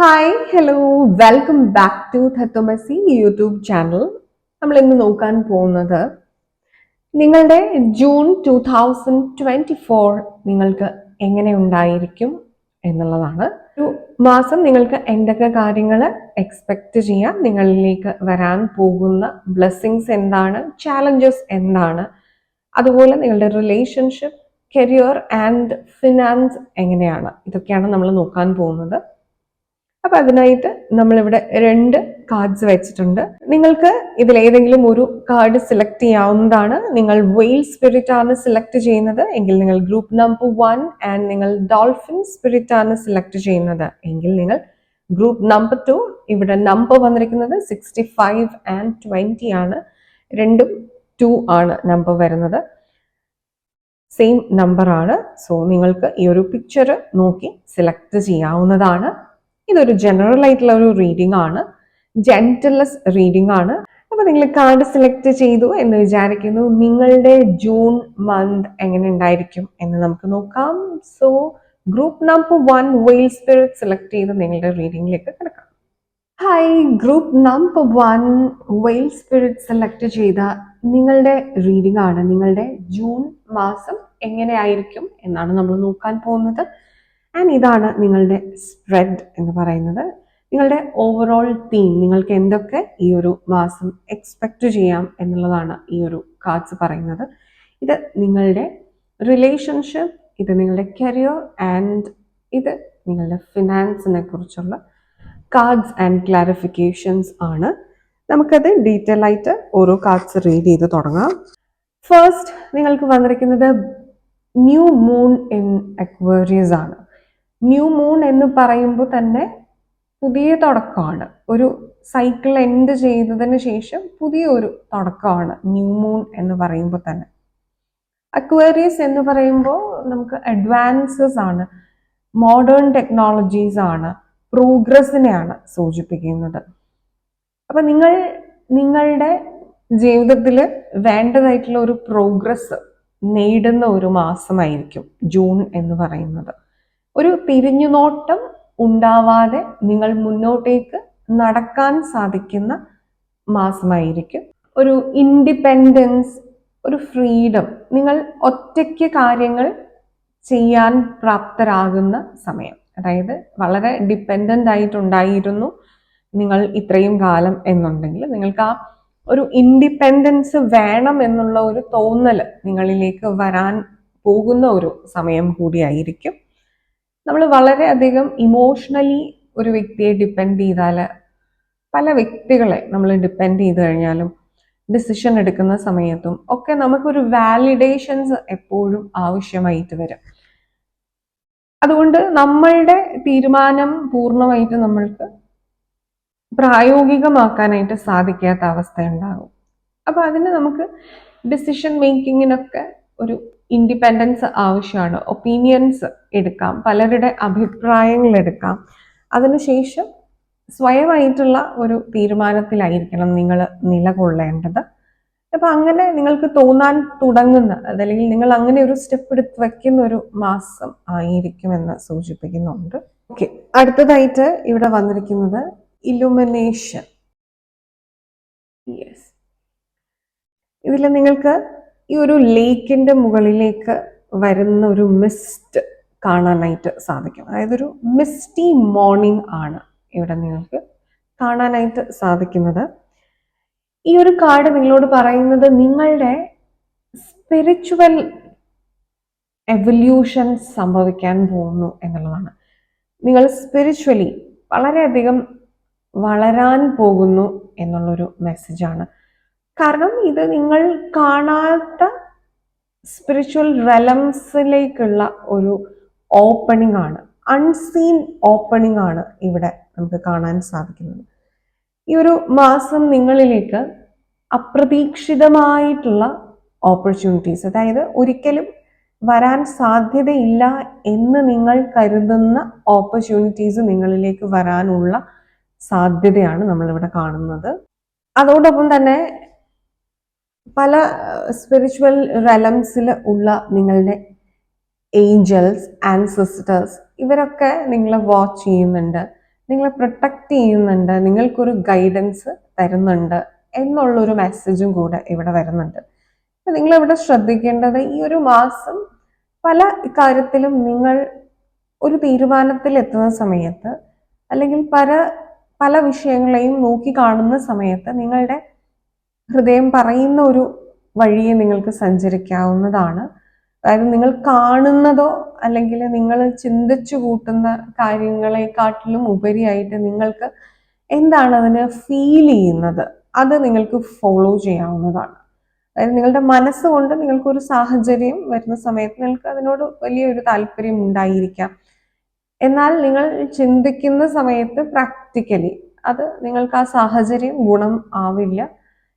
Hi hello welcome back to Tatvamasi YouTube channel. നമ്മൾ ഇന്ന് നോക്കാൻ പോകുന്നത് നിങ്ങളുടെ ജൂൺ 2024 നിങ്ങൾക്ക് എങ്ങനെ ഉണ്ടായിരിക്കും എന്നുള്ളതാണ്. ഒരു മാസം നിങ്ങൾക്ക് എന്തൊക്കെ കാര്യങ്ങൾ എക്സ്പെക്ട് ചെയ്യാം, നിങ്ങളിലേക്ക് വരാൻ പോകുന്ന ബ്ലെസ്സിങ്സ് എന്താണ്, ചാലഞ്ചസ് എന്താണ്, അതുപോലെ നിങ്ങളുടെ റിലേഷൻഷിപ്പ്, കരിയർ ആൻഡ് ഫിനാൻസ് എങ്ങനെയാണ്, ഇതൊക്കെയാണ് നമ്മൾ നോക്കാൻ പോകുന്നത്. അപ്പൊ അതിനായിട്ട് നമ്മളിവിടെ 2 കാർഡ്സ് വെച്ചിട്ടുണ്ട്. നിങ്ങൾക്ക് ഇതിലേതെങ്കിലും ഒരു കാർഡ് സെലക്ട് ചെയ്യാവുന്നതാണ്. നിങ്ങൾ വെയിൽ സ്പിരിറ്റ് ആണ് സെലക്ട് ചെയ്യുന്നത് എങ്കിൽ നിങ്ങൾ ഗ്രൂപ്പ് നമ്പർ 1 ആൻഡ് നിങ്ങൾ ഡോൾഫിൻ സ്പിരിറ്റ് ആണ് സെലക്ട് ചെയ്യുന്നത് എങ്കിൽ നിങ്ങൾ ഗ്രൂപ്പ് നമ്പർ 2. ഇവിടെ നമ്പർ വന്നിരിക്കുന്നത് 65 ആൻഡ് 20 ആണ്. രണ്ടും 2 ആണ് നമ്പർ വരുന്നത്. സെയിം നമ്പർ ആണ്. സോ നിങ്ങൾക്ക് ഈ ഒരു പിക്ചർ നോക്കി സെലക്ട് ചെയ്യാവുന്നതാണ്. ഇതൊരു ജനറൽ ആയിട്ടുള്ള ഒരു റീഡിംഗ് ആണ്, ജെന്റിൽനെസ് റീഡിംഗ് ആണ്. അപ്പൊ നിങ്ങൾ കാർഡ് സെലക്ട് ചെയ്തു എന്ന് വിചാരിക്കുന്നു. നിങ്ങളുടെ ജൂൺ മന്ത് എങ്ങനെ ഉണ്ടായിരിക്കും എന്ന് നമുക്ക് നോക്കാം. സോ ഗ്രൂപ്പ് നമ്പർ 1 വെയിൽ സ്പിരിറ്റ് സെലക്ട് ചെയ്ത് നിങ്ങളുടെ റീഡിംഗിലേക്ക് കിടക്കാം. ഹായ്, ഗ്രൂപ്പ് നമ്പർ 1 വെയിൽ സ്പിരിറ്റ് സെലക്ട് ചെയ്ത നിങ്ങളുടെ റീഡിംഗ് ആണ്. നിങ്ങളുടെ ജൂൺ മാസം എങ്ങനെയായിരിക്കും എന്നാണ് നമ്മൾ നോക്കാൻ പോകുന്നത്. ആൻഡ് ഇതാണ് നിങ്ങളുടെ സ്പ്രെഡ് എന്ന് പറയുന്നത്. നിങ്ങളുടെ ഓവറോൾ തീം, നിങ്ങൾക്ക് എന്തൊക്കെ ഈ ഒരു മാസം എക്സ്പെക്ട് ചെയ്യാം എന്നുള്ളതാണ് ഈ ഒരു കാർഡ്സ് പറയുന്നത്. ഇത് നിങ്ങളുടെ റിലേഷൻഷിപ്പ്, ഇത് നിങ്ങളുടെ കരിയർ ആൻഡ് ഇത് നിങ്ങളുടെ ഫിനാൻസിനെ കുറിച്ചുള്ള കാർഡ്സ് ആൻഡ് ക്ലാരിഫിക്കേഷൻസ് ആണ്. നമുക്കത് ഡീറ്റെയിൽ ആയിട്ട് ഓരോ കാർഡ്സ് റീഡ് ചെയ്ത് തുടങ്ങാം. ഫസ്റ്റ് നിങ്ങൾക്ക് വന്നിരിക്കുന്നത് ന്യൂ മൂൺ ഇൻ അക്വേറിയസ് ആണ്. ന്യൂ മൂൺ എന്ന് പറയുമ്പോൾ തന്നെ പുതിയ തുടക്കമാണ്. ഒരു സൈക്കിൾ എൻഡ് ചെയ്തതിന് ശേഷം പുതിയ ഒരു തുടക്കമാണ് ന്യൂ മൂൺ എന്ന് പറയുമ്പോൾ തന്നെ. അക്വേറിയസ് എന്ന് പറയുമ്പോൾ നമുക്ക് അഡ്വാൻസസ് ആണ്, മോഡേൺ ടെക്നോളജീസ് ആണ്, പ്രോഗ്രസിനെയാണ് സൂചിപ്പിക്കുന്നത്. അപ്പൊ നിങ്ങളുടെ ജീവിതത്തിൽ വേണ്ടതായിട്ടുള്ള ഒരു പ്രോഗ്രസ് നേടുന്ന ഒരു മാസമായിരിക്കും ജൂൺ എന്ന് പറയുന്നത്. ഒരു തിരിഞ്ഞുനോട്ടം ഉണ്ടാവാതെ നിങ്ങൾ മുന്നോട്ടേക്ക് നടക്കാൻ സാധിക്കുന്ന മാസമായിരിക്കും. ഒരു ഇൻഡിപെൻഡൻസ്, ഒരു ഫ്രീഡം, നിങ്ങൾ ഒറ്റയ്ക്ക് കാര്യങ്ങൾ ചെയ്യാൻ പ്രാപ്തരാകുന്ന സമയം. അതായത് വളരെ ഡിപ്പെൻഡൻ്റ് ആയിട്ടുണ്ടായിരുന്നു നിങ്ങൾ ഇത്രയും കാലം എന്നുണ്ടെങ്കിൽ നിങ്ങൾക്ക് ആ ഒരു ഇൻഡിപെൻഡൻസ് വേണം എന്നുള്ള ഒരു തോന്നൽ നിങ്ങളിലേക്ക് വരാൻ പോകുന്ന ഒരു സമയം കൂടിയായിരിക്കും. നമ്മൾ വളരെയധികം ഇമോഷണലി ഒരു വ്യക്തിയെ ഡിപ്പെൻഡ് ചെയ്താൽ, പല വ്യക്തികളെ നമ്മൾ ഡിപ്പെൻഡ് ചെയ്ത് കഴിഞ്ഞാലും ഡിസിഷൻ എടുക്കുന്ന സമയത്തും ഒക്കെ നമുക്കൊരു വാലിഡേഷൻസ് എപ്പോഴും ആവശ്യമായിട്ട് വരും. അതുകൊണ്ട് നമ്മളുടെ തീരുമാനം പൂർണ്ണമായിട്ട് നമ്മൾക്ക് പ്രായോഗികമാക്കാനായിട്ട് സാധിക്കാത്ത അവസ്ഥ ഉണ്ടാകും. അപ്പൊ അതിന് നമുക്ക് ഡിസിഷൻ മേക്കിങ്ങിനൊക്കെ ഒരു ഇൻഡിപെൻഡൻസ് ആവശ്യമാണ്. ഒപ്പീനിയൻസ് എടുക്കാം, പലരുടെ അഭിപ്രായങ്ങൾ എടുക്കാം. അതിനുശേഷം സ്വയമായിട്ടുള്ള ഒരു തീരുമാനത്തിലായിരിക്കണം നിങ്ങൾ നിലകൊള്ളേണ്ടത്. അപ്പൊ അങ്ങനെ നിങ്ങൾക്ക് തോന്നാൻ തുടങ്ങുന്ന, അതല്ലെങ്കിൽ നിങ്ങൾ അങ്ങനെ ഒരു സ്റ്റെപ്പ് എടുത്ത് വെക്കുന്ന ഒരു മാസം ആയിരിക്കുമെന്ന് സൂചിപ്പിക്കുന്നുണ്ട്. ഓക്കെ, അടുത്തതായിട്ട് ഇവിടെ വന്നിരിക്കുന്നത് ഇലുമിനേഷൻ. യെസ്, ഇതിൽ നിങ്ങൾക്ക് ഈ ഒരു ലേക്കിന്റെ മുകളിലേക്ക് വരുന്ന ഒരു മിസ്റ്റ് കാണാനായിട്ട് സാധിക്കും. അതായത് ഒരു മിസ്റ്റി മോർണിംഗ് ആണ് ഇവിടെ നിങ്ങൾക്ക് കാണാനായിട്ട് സാധിക്കുന്നത്. ഈ ഒരു കാർഡ് നിങ്ങളോട് പറയുന്നത് നിങ്ങളുടെ സ്പിരിച്വൽ എവല്യൂഷൻ സംഭവിക്കാൻ പോകുന്നു എന്നുള്ളതാണ്. നിങ്ങൾ സ്പിരിച്വലി വളരെയധികം വളരാൻ പോകുന്നു എന്നുള്ളൊരു മെസ്സേജാണ്. കാരണം ഇത് നിങ്ങൾ കാണാത്ത സ്പിരിച്വൽ റെലംസിലേക്കുള്ള ഒരു ഓപ്പണിംഗ് ആണ്, അൺസീൻ ഓപ്പണിംഗ് ആണ് ഇവിടെ നമുക്ക് കാണാൻ സാധിക്കുന്നത്. ഈ ഒരു മാസം നിങ്ങളിലേക്ക് അപ്രതീക്ഷിതമായിട്ടുള്ള ഓപ്പർച്യൂണിറ്റീസ്, അതായത് ഒരിക്കലും വരാൻ സാധ്യതയില്ല എന്ന് നിങ്ങൾ കരുതുന്ന ഓപ്പർച്യൂണിറ്റീസ് നിങ്ങളിലേക്ക് വരാനുള്ള സാധ്യതയാണ് നമ്മളിവിടെ കാണുന്നത്. അതോടൊപ്പം തന്നെ പല സ്പിരിച്വൽ റെലംസിൽ ഉള്ള നിങ്ങളുടെ ഏഞ്ചൽസ്, ആൻസെസ്റ്റേഴ്സ്, ഇവരൊക്കെ നിങ്ങളെ വാച്ച് ചെയ്യുന്നുണ്ട്. നിങ്ങളെ പ്രൊട്ടക്റ്റ് ചെയ്യുന്നുണ്ട്, നിങ്ങൾക്കൊരു ഗൈഡൻസ് തരുന്നുണ്ട് എന്നുള്ളൊരു മെസ്സേജും കൂടെ ഇവിടെ വരുന്നുണ്ട്. നിങ്ങളിവിടെ ശ്രദ്ധിക്കേണ്ടത്, ഈ ഒരു മാസം പല കാര്യത്തിലും നിങ്ങൾ ഒരു തീരുമാനത്തിൽ എത്തുന്ന സമയത്ത്, അല്ലെങ്കിൽ പല പല വിഷയങ്ങളെയും നോക്കി കാണുന്ന സമയത്ത് നിങ്ങളുടെ ഹൃദയം പറയുന്ന ഒരു വഴിയെ നിങ്ങൾക്ക് സഞ്ചരിക്കാവുന്നതാണ്. അതായത് നിങ്ങൾ കാണുന്നതോ അല്ലെങ്കിൽ നിങ്ങൾ ചിന്തിച്ചു കൂട്ടുന്ന കാര്യങ്ങളെക്കാട്ടിലും ഉപരിയായിട്ട് നിങ്ങൾക്ക് എന്താണ് അതിന് ഫീൽ ചെയ്യുന്നത്, അത് നിങ്ങൾക്ക് ഫോളോ ചെയ്യാവുന്നതാണ്. അതായത് നിങ്ങളുടെ മനസ്സുകൊണ്ട് നിങ്ങൾക്കൊരു സാഹചര്യം വരുന്ന സമയത്ത് നിങ്ങൾക്ക് അതിനോട് വലിയൊരു താല്പര്യം ഉണ്ടായിരിക്കാം. എന്നാൽ നിങ്ങൾ ചിന്തിക്കുന്ന സമയത്ത് പ്രാക്ടിക്കലി അത് നിങ്ങൾക്ക് ആ സാഹചര്യം ഗുണം ആവില്ല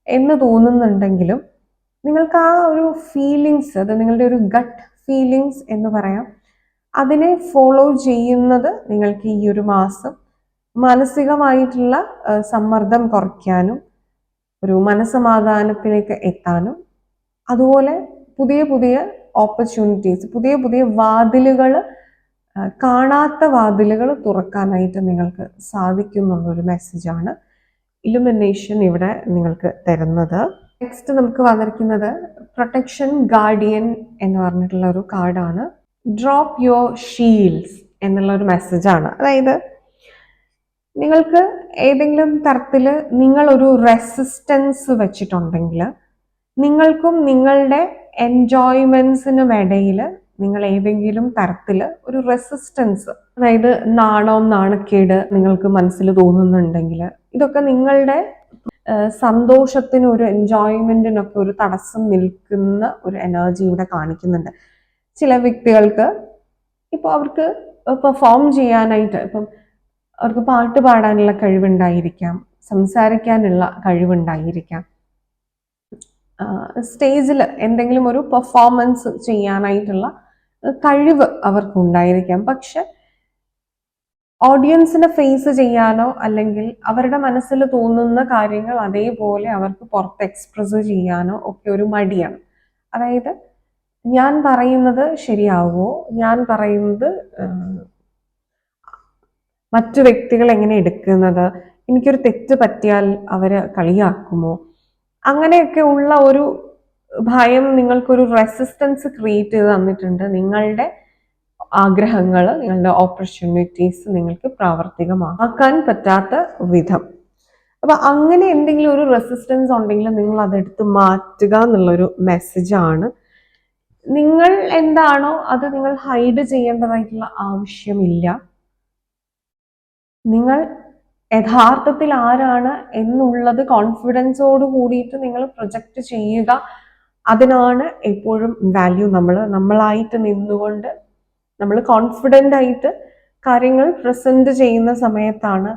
എന്ന് തോന്നുന്നുണ്ടെങ്കിലും, നിങ്ങൾക്ക് ആ ഒരു ഫീലിങ്സ്, അത് നിങ്ങളുടെ ഒരു ഗട്ട് ഫീലിങ്സ് എന്ന് പറയാം, അതിനെ ഫോളോ ചെയ്യുന്നത് നിങ്ങൾക്ക് ഈ ഒരു മാസം മാനസികമായിട്ടുള്ള സമ്മർദ്ദം കുറയ്ക്കാനും ഒരു മനസ്സമാധാനത്തിലേക്ക് എത്താനും, അതുപോലെ പുതിയ പുതിയ ഓപ്പർച്യൂണിറ്റീസ്, പുതിയ പുതിയ വാതിലുകൾ, കാണാത്ത വാതിലുകൾ തുറക്കാനായിട്ട് നിങ്ങൾക്ക് സാധിക്കുന്നുള്ളൊരു മെസ്സേജാണ് ഇലുമിനേഷൻ ഇവിടെ നിങ്ങൾക്ക് തരുന്നത്. നെക്സ്റ്റ് നമുക്ക് വന്നിരിക്കുന്നത് പ്രൊട്ടക്ഷൻ ഗാർഡിയൻ എന്ന് പറഞ്ഞിട്ടുള്ള ഒരു കാർഡാണ്. ഡ്രോപ്പ് യുവർ ഷീൽഡ്സ് എന്നുള്ള ഒരു മെസ്സേജാണ്. അതായത് നിങ്ങൾക്ക് ഏതെങ്കിലും തരത്തിൽ നിങ്ങളൊരു റെസിസ്റ്റൻസ് വെച്ചിട്ടുണ്ടെങ്കിൽ, നിങ്ങൾക്കും നിങ്ങളുടെ എൻജോയ്മെന്റ്സിനും ഇടയിൽ നിങ്ങൾ ഏതെങ്കിലും തരത്തിൽ ഒരു റെസിസ്റ്റൻസ്, അതായത് നാണക്കേട് നിങ്ങൾക്ക് മനസ്സിൽ തോന്നുന്നുണ്ടെങ്കിൽ, ഇതൊക്കെ നിങ്ങളുടെ സന്തോഷത്തിനും ഒരു എൻജോയ്മെന്റിനൊക്കെ ഒരു തടസ്സം നിൽക്കുന്ന ഒരു എനർജി ഇവിടെ കാണിക്കുന്നുണ്ട്. ചില വ്യക്തികൾക്ക് ഇപ്പോൾ അവർക്ക് പെർഫോം ചെയ്യാനായിട്ട്, ഇപ്പം അവർക്ക് പാട്ട് പാടാനുള്ള കഴിവുണ്ടായിരിക്കാം, സംസാരിക്കാനുള്ള കഴിവുണ്ടായിരിക്കാം, സ്റ്റേജിൽ എന്തെങ്കിലും ഒരു പെർഫോമൻസ് ചെയ്യാനായിട്ടുള്ള കഴിവ് അവർക്കുണ്ടായിരിക്കാം. പക്ഷെ ഓഡിയൻസിനെ ഫേസ് ചെയ്യാനോ അല്ലെങ്കിൽ അവരുടെ മനസ്സിൽ തോന്നുന്ന കാര്യങ്ങൾ അതേപോലെ അവർക്ക് പുറത്ത് എക്സ്പ്രസ് ചെയ്യാനോ ഒക്കെ ഒരു മടിയാണ്. അതായത് ഞാൻ പറയുന്നത് ശരിയാവുമോ, ഞാൻ പറയുന്നത് മറ്റു വ്യക്തികൾ എങ്ങനെ എടുക്കുന്നത്, എനിക്കൊരു തെറ്റ് പറ്റിയാൽ അവര് കളിയാക്കുമോ, അങ്ങനെയൊക്കെ ഉള്ള ഒരു ഭയം നിങ്ങൾക്കൊരു റെസിസ്റ്റൻസ് ക്രിയേറ്റ് ചെയ്ത് തന്നിട്ടുണ്ട്. നിങ്ങളുടെ ആഗ്രഹങ്ങൾ, നിങ്ങളുടെ ഓപ്പർച്യൂണിറ്റീസ് നിങ്ങൾക്ക് പ്രാവർത്തികമാക്കാൻ പറ്റാത്ത വിധം. അപ്പൊ അങ്ങനെ എന്തെങ്കിലും ഒരു റെസിസ്റ്റൻസ് ഉണ്ടെങ്കിൽ നിങ്ങൾ അതെടുത്ത് മാറ്റുക എന്നുള്ളൊരു മെസ്സേജാണ്. നിങ്ങൾ എന്താണോ അത് നിങ്ങൾ ഹൈഡ് ചെയ്യേണ്ടതായിട്ടുള്ള ആവശ്യമില്ല. നിങ്ങൾ യഥാർത്ഥത്തിൽ ആരാണ് എന്നുള്ളത് കോൺഫിഡൻസോട് കൂടിയിട്ട് നിങ്ങൾ പ്രൊജക്റ്റ് ചെയ്യുക. അതിനാണ് എപ്പോഴും വാല്യൂ. നമ്മളായിട്ട് നിന്നുകൊണ്ട് നമ്മൾ കോൺഫിഡൻ്റ് ആയിട്ട് കാര്യങ്ങൾ പ്രസന്റ് ചെയ്യുന്ന സമയത്താണ്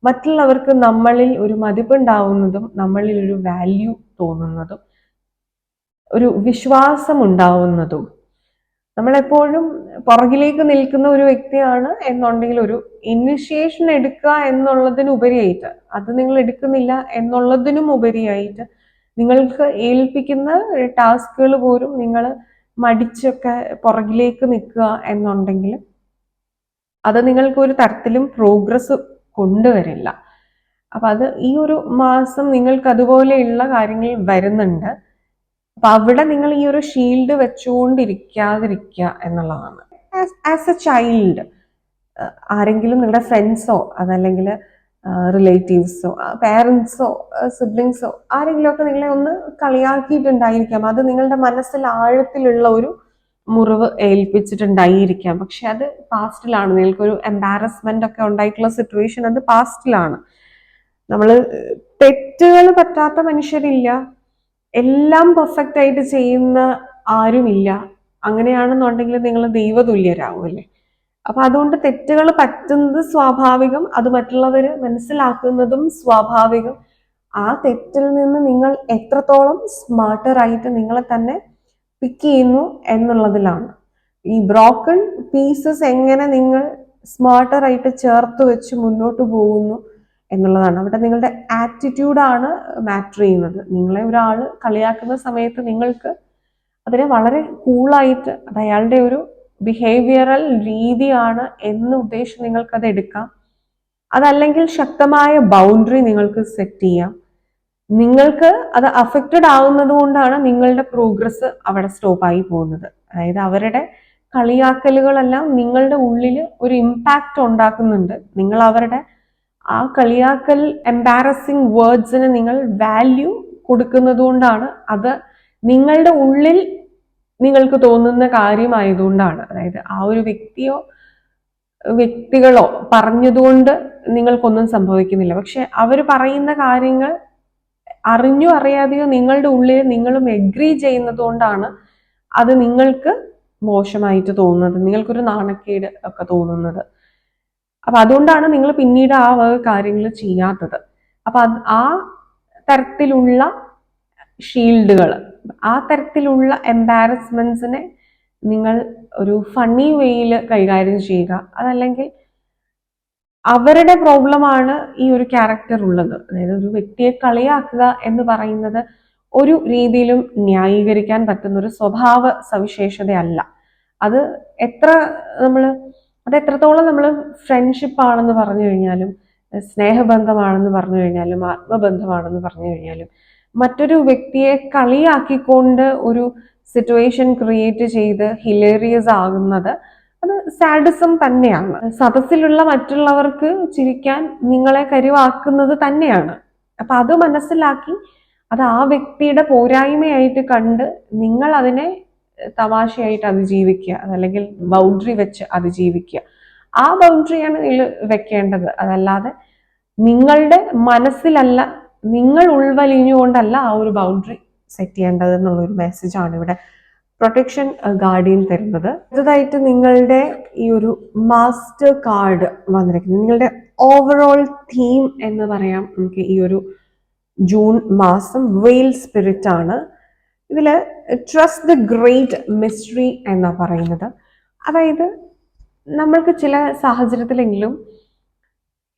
മറ്റുള്ളവർക്ക് നമ്മളിൽ ഒരു മതിപ്പുണ്ടാവുന്നതും നമ്മളിൽ ഒരു വാല്യൂ തോന്നുന്നതും ഒരു വിശ്വാസം ഉണ്ടാവുന്നതും. നമ്മളെപ്പോഴും പുറകിലേക്ക് നിൽക്കുന്ന ഒരു വ്യക്തിയാണ് എന്നുണ്ടെങ്കിൽ ഒരു ഇനിഷ്യേഷൻ എടുക്കുക എന്നുള്ളതിനുപരിയായിട്ട്, അത് നിങ്ങൾ എടുക്കുന്നില്ല എന്നുള്ളതിനും ഉപരിയായിട്ട് നിങ്ങൾക്ക് ഏൽപ്പിക്കുന്ന ടാസ്കുകൾ പോലും നിങ്ങൾ മടിച്ചൊക്കെ പുറകിലേക്ക് നിൽക്കുക എന്നുണ്ടെങ്കിൽ അത് നിങ്ങൾക്ക് ഒരു തരത്തിലും പ്രോഗ്രസ് കൊണ്ടുവരില്ല. അപ്പൊ അത് ഈ ഒരു മാസം നിങ്ങൾക്ക് അതുപോലെയുള്ള കാര്യങ്ങൾ വരുന്നുണ്ട്. അപ്പൊ അവിടെ നിങ്ങൾ ഈ ഒരു ഷീൽഡ് വെച്ചുകൊണ്ടിരിക്കാതിരിക്കുക എന്നുള്ളതാണ്. ആസ് എ ചൈൽഡ്, ആരെങ്കിലും നിങ്ങളുടെ ഫ്രണ്ട്സോ അതല്ലെങ്കിൽ റിലേറ്റീവ്സോ പേരൻസോ സിബ്ലിങ്സോ ആരെങ്കിലും ഒക്കെ നിങ്ങളെ ഒന്ന് കളിയാക്കിയിട്ടുണ്ടായിരിക്കാം. അത് നിങ്ങളുടെ മനസ്സിൽ ആഴത്തിലുള്ള ഒരു മുറിവ് ഏൽപ്പിച്ചിട്ടുണ്ടായിരിക്കാം. പക്ഷെ അത് പാസ്റ്റിലാണ്. നിങ്ങൾക്കൊരു എംബാരസ്മെന്റ് ഒക്കെ ഉണ്ടായിട്ടുള്ള സിറ്റുവേഷൻ അത് പാസ്റ്റിലാണ്. നമ്മൾ തെറ്റുകൾ പറ്റാത്ത മനുഷ്യരില്ല, എല്ലാം പെർഫെക്റ്റ് ആയിട്ട് ചെയ്യുന്ന ആരുമില്ല. അങ്ങനെയാണെന്നുണ്ടെങ്കിൽ നിങ്ങൾ ദൈവതുല്യരാകുമല്ലേ. അപ്പൊ അതുകൊണ്ട് തെറ്റുകൾ പറ്റുന്നത് സ്വാഭാവികം, അത് മറ്റുള്ളവര് മനസ്സിലാക്കുന്നതും സ്വാഭാവികം. ആ തെറ്റിൽ നിന്ന് നിങ്ങൾ എത്രത്തോളം സ്മാർട്ടറായിട്ട് നിങ്ങളെ തന്നെ പിക്ക് ചെയ്യുന്നു എന്നുള്ളതിലാണ്. ഈ ബ്രോക്കൺ പീസസ് എങ്ങനെ നിങ്ങൾ സ്മാർട്ടറായിട്ട് ചേർത്ത് വെച്ച് മുന്നോട്ട് പോകുന്നു എന്നുള്ളതാണ്. അവിടെ നിങ്ങളുടെ ആറ്റിറ്റ്യൂഡാണ് മാറ്റർ ചെയ്യുന്നത്. നിങ്ങളെ ഒരാൾ കളിയാക്കുന്ന സമയത്ത് നിങ്ങൾക്ക് അതിനെ വളരെ കൂളായിട്ട്, അത് അയാളുടെ ഒരു ബിഹേവിയറൽ രീതിയാണ് എന്ന് ഉദ്ദേശിച്ച് നിങ്ങൾക്കത് എടുക്കാം. അതല്ലെങ്കിൽ ശക്തമായ ബൗണ്ടറി നിങ്ങൾക്ക് സെറ്റ് ചെയ്യാം. നിങ്ങൾക്ക് അത് അഫക്റ്റഡ് ആവുന്നത് കൊണ്ടാണ് നിങ്ങളുടെ പ്രോഗ്രസ് അവിടെ സ്റ്റോപ്പായി പോകുന്നത്. അതായത് അവരുടെ കളിയാക്കലുകളെല്ലാം നിങ്ങളുടെ ഉള്ളിൽ ഒരു ഇമ്പാക്റ്റ് ഉണ്ടാക്കുന്നുണ്ട്. നിങ്ങൾ അവരുടെ ആ കളിയാക്കൽ എംബാരസിങ് വേർഡ്സിന് നിങ്ങൾ വാല്യൂ കൊടുക്കുന്നത് കൊണ്ടാണ്, അത് നിങ്ങളുടെ ഉള്ളിൽ നിങ്ങൾക്ക് തോന്നുന്ന കാര്യമായതുകൊണ്ടാണ്. അതായത് ആ ഒരു വ്യക്തികളോ പറഞ്ഞതുകൊണ്ട് നിങ്ങൾക്കൊന്നും സംഭവിക്കുന്നില്ല. പക്ഷെ അവർ പറയുന്ന കാര്യങ്ങൾ അറിഞ്ഞോ അറിയാതെയോ നിങ്ങളുടെ ഉള്ളിൽ നിങ്ങളും എഗ്രി ചെയ്യുന്നത് കൊണ്ടാണ് അത് നിങ്ങൾക്ക് മോശമായിട്ട് തോന്നുന്നത്, നിങ്ങൾക്കൊരു നാണക്കേട് ഒക്കെ തോന്നുന്നത്. അപ്പൊ അതുകൊണ്ടാണ് നിങ്ങൾ പിന്നീട് ആ കാര്യങ്ങൾ ചെയ്യാത്തത്. അപ്പൊ ആ തരത്തിലുള്ള ഷീൽഡുകൾ, ആ തരത്തിലുള്ള എംബാരസ്മെന്റ്സിനെ നിങ്ങൾ ഒരു ഫണ്ണി വേയിൽ കൈകാര്യം ചെയ്യുക. അതല്ലെങ്കിൽ അവരുടെ പ്രോബ്ലമാണ് ഈ ഒരു ക്യാരക്ടർ ഉള്ളത്. അതായത് ഒരു വ്യക്തിയെ കളിയാക്കുക എന്ന് പറയുന്നത് ഒരു രീതിയിലും ന്യായീകരിക്കാൻ പറ്റുന്ന ഒരു സ്വഭാവ സവിശേഷതയല്ല. അത് എത്രത്തോളം നമ്മൾ ഫ്രണ്ട്ഷിപ്പ് ആണെന്ന് പറഞ്ഞു കഴിഞ്ഞാലും, സ്നേഹബന്ധമാണെന്ന് പറഞ്ഞു കഴിഞ്ഞാലും, ആത്മബന്ധമാണെന്ന് പറഞ്ഞു കഴിഞ്ഞാലും, മറ്റൊരു വ്യക്തിയെ കളിയാക്കിക്കൊണ്ട് ഒരു സിറ്റുവേഷൻ ക്രിയേറ്റ് ചെയ്ത് ഹിലേറിയസ് ആകുന്നത് അത് സാഡിസം തന്നെയാണ്. സദസ്സിലുള്ള മറ്റുള്ളവർക്ക് ചിരിക്കാൻ നിങ്ങളെ കരുവാക്കുന്നത് തന്നെയാണ്. അപ്പൊ അത് മനസ്സിലാക്കി അത് ആ വ്യക്തിയുടെ പോരായ്മയായിട്ട് കണ്ട് നിങ്ങൾ അതിനെ തമാശയായിട്ട് അതിജീവിക്കുക, അതല്ലെങ്കിൽ ബൗണ്ടറി വെച്ച് അതിജീവിക്കുക. ആ ബൗണ്ടറിയാണ് നിങ്ങൾ വെക്കേണ്ടത്. അതല്ലാതെ നിങ്ങളുടെ മനസ്സിലല്ല, നിങ്ങൾ ഉൾവലിഞ്ഞുകൊണ്ടല്ല ആ ഒരു ബൗണ്ടറി സെറ്റ് ചെയ്യേണ്ടത് എന്നുള്ളൊരു മെസ്സേജാണ് ഇവിടെ പ്രൊട്ടക്ഷൻ ഗാർഡിയൻ തരുന്നത്. അടുത്തതായിട്ട് നിങ്ങളുടെ ഈ ഒരു മാസ്റ്റർ കാർഡ് വന്നിരിക്കുന്നത്, നിങ്ങളുടെ ഓവറോൾ തീം എന്ന് പറയാം നമുക്ക് ഈ ഒരു ജൂൺ മാസം വെയിൽ സ്പിരിറ്റ് ആണ്. ഇതിൽ ട്രസ്റ്റ് ദ ഗ്രേറ്റ് മിസ്റ്ററി എന്നാ പറയുന്നത്. അതായത് നമ്മൾക്ക് ചില സാഹചര്യത്തിലെങ്കിലും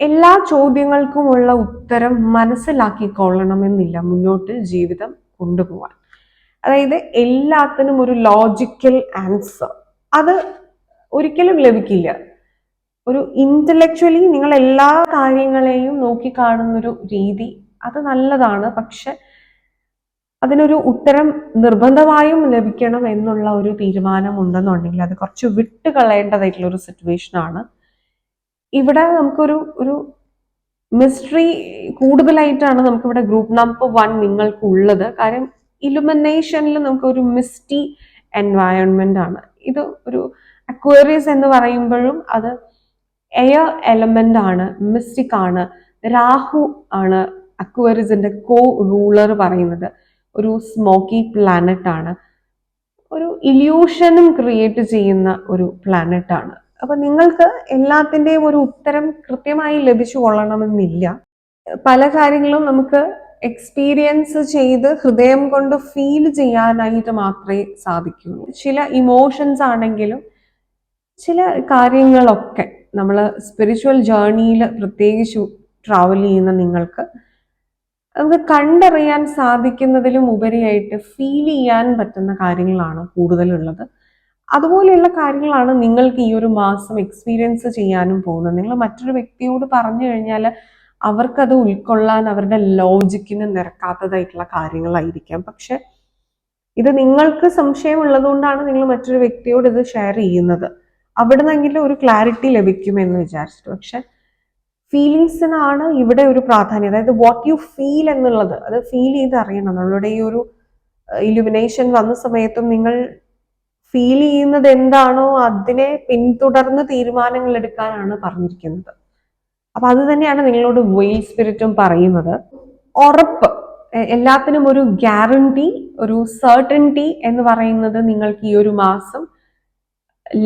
എല്ലാ ചോദ്യങ്ങൾക്കുമുള്ള ഉത്തരം മനസ്സിലാക്കിക്കൊള്ളണമെന്നില്ല മുന്നോട്ട് ജീവിതം കൊണ്ടുപോകാൻ. അതായത് എല്ലാത്തിനും ഒരു ലോജിക്കൽ ആൻസർ അത് ഒരിക്കലും ലഭിക്കില്ല. ഒരു ഇന്റലക്ച്വലി നിങ്ങൾ എല്ലാ കാര്യങ്ങളെയും നോക്കിക്കാണുന്നൊരു രീതി അത് നല്ലതാണ്. പക്ഷെ അതിനൊരു ഉത്തരം നിർബന്ധമായും ലഭിക്കണം എന്നുള്ള ഒരു തീരുമാനം ഉണ്ടെന്നുണ്ടെങ്കിൽ അത് കുറച്ച് വിട്ടുകളയേണ്ടതായിട്ടുള്ള ഒരു സിറ്റുവേഷൻ ആണ്. ഇവിടെ നമുക്കൊരു മിസ്റ്ററി കൂടുതലായിട്ടാണ് നമുക്കിവിടെ ഗ്രൂപ്പ് നമ്പർ 1 നിങ്ങൾക്കുള്ളത്. കാര്യം ഇലുമിനേഷനിൽ നമുക്ക് ഒരു മിസ്റ്റി എൻവയൺമെന്റ് ആണ്. ഇത് ഒരു അക്വേറിയസ് എന്ന് പറയുമ്പോഴും അത് എയർ എലമെന്റ് ആണ്, മിസ്റ്റിക് ആണ്. രാഹു ആണ് അക്വേറിയസിന്റെ കോ റൂളർ പറയുന്നത്. ഒരു സ്മോക്കി പ്ലാനറ്റ് ആണ്, ഒരു ഇല്യൂഷനും ക്രിയേറ്റ് ചെയ്യുന്ന ഒരു പ്ലാനറ്റ് ആണ്. അപ്പൊ നിങ്ങൾക്ക് എല്ലാത്തിൻ്റെയും ഒരു ഉത്തരം കൃത്യമായി ലഭിച്ചു കൊള്ളണമെന്നില്ല. പല കാര്യങ്ങളും നമുക്ക് എക്സ്പീരിയൻസ് ചെയ്ത് ഹൃദയം കൊണ്ട് ഫീൽ ചെയ്യാനായിട്ട് മാത്രമേ സാധിക്കുള്ളൂ. ചില ഇമോഷൻസ് ആണെങ്കിലും ചില കാര്യങ്ങളൊക്കെ നമ്മൾ സ്പിരിച്വൽ ജേർണിയിൽ പ്രത്യേകിച്ച് ട്രാവൽ ചെയ്യുന്ന നിങ്ങൾക്ക് നമുക്ക് കണ്ടറിയാൻ സാധിക്കുന്നതിലും ഉപരിയായിട്ട് ഫീൽ ചെയ്യാൻ പറ്റുന്ന കാര്യങ്ങളാണ് കൂടുതലുള്ളത്. അതുപോലെയുള്ള കാര്യങ്ങളാണ് നിങ്ങൾക്ക് ഈ ഒരു മാസം എക്സ്പീരിയൻസ് ചെയ്യാനും പോകുന്നത്. നിങ്ങൾ മറ്റൊരു വ്യക്തിയോട് പറഞ്ഞു കഴിഞ്ഞാൽ അവർക്കത് ഉൾക്കൊള്ളാൻ അവരുടെ ലോജിക്കിന് നിരക്കാത്തതായിട്ടുള്ള കാര്യങ്ങളായിരിക്കാം. പക്ഷെ ഇത് നിങ്ങൾക്ക് സംശയമുള്ളത് കൊണ്ടാണ് നിങ്ങൾ മറ്റൊരു വ്യക്തിയോട് ഇത് ഷെയർ ചെയ്യുന്നത്. അവിടെ നിന്നെങ്കിലും ഒരു ക്ലാരിറ്റി ലഭിക്കുമെന്ന് വിചാരിച്ചിട്ട്. പക്ഷെ ഫീലിങ്സിനാണ് ഇവിടെ ഒരു പ്രാധാന്യം. അതായത് വാട്ട് യു ഫീൽ എന്നുള്ളത് അത് ഫീൽ ചെയ്ത് അറിയണം. നമ്മളുടെ ഈ ഒരു ഇലുമിനേഷൻ വന്ന സമയത്തും നിങ്ങൾ ഫീൽ ചെയ്യുന്നത് എന്താണോ അതിനെ പിന്തുടർന്ന് തീരുമാനങ്ങൾ എടുക്കാനാണ് പറഞ്ഞിരിക്കുന്നത്. അപ്പൊ അത് തന്നെയാണ് നിങ്ങളോട് വെയിൽ സ്പിരിറ്റും പറയുന്നത്. ഉറപ്പ്, എല്ലാത്തിനും ഒരു ഗ്യാരണ്ടി, ഒരു സർട്ടൻറ്റി എന്ന് പറയുന്നത് നിങ്ങൾക്ക് ഈ ഒരു മാസം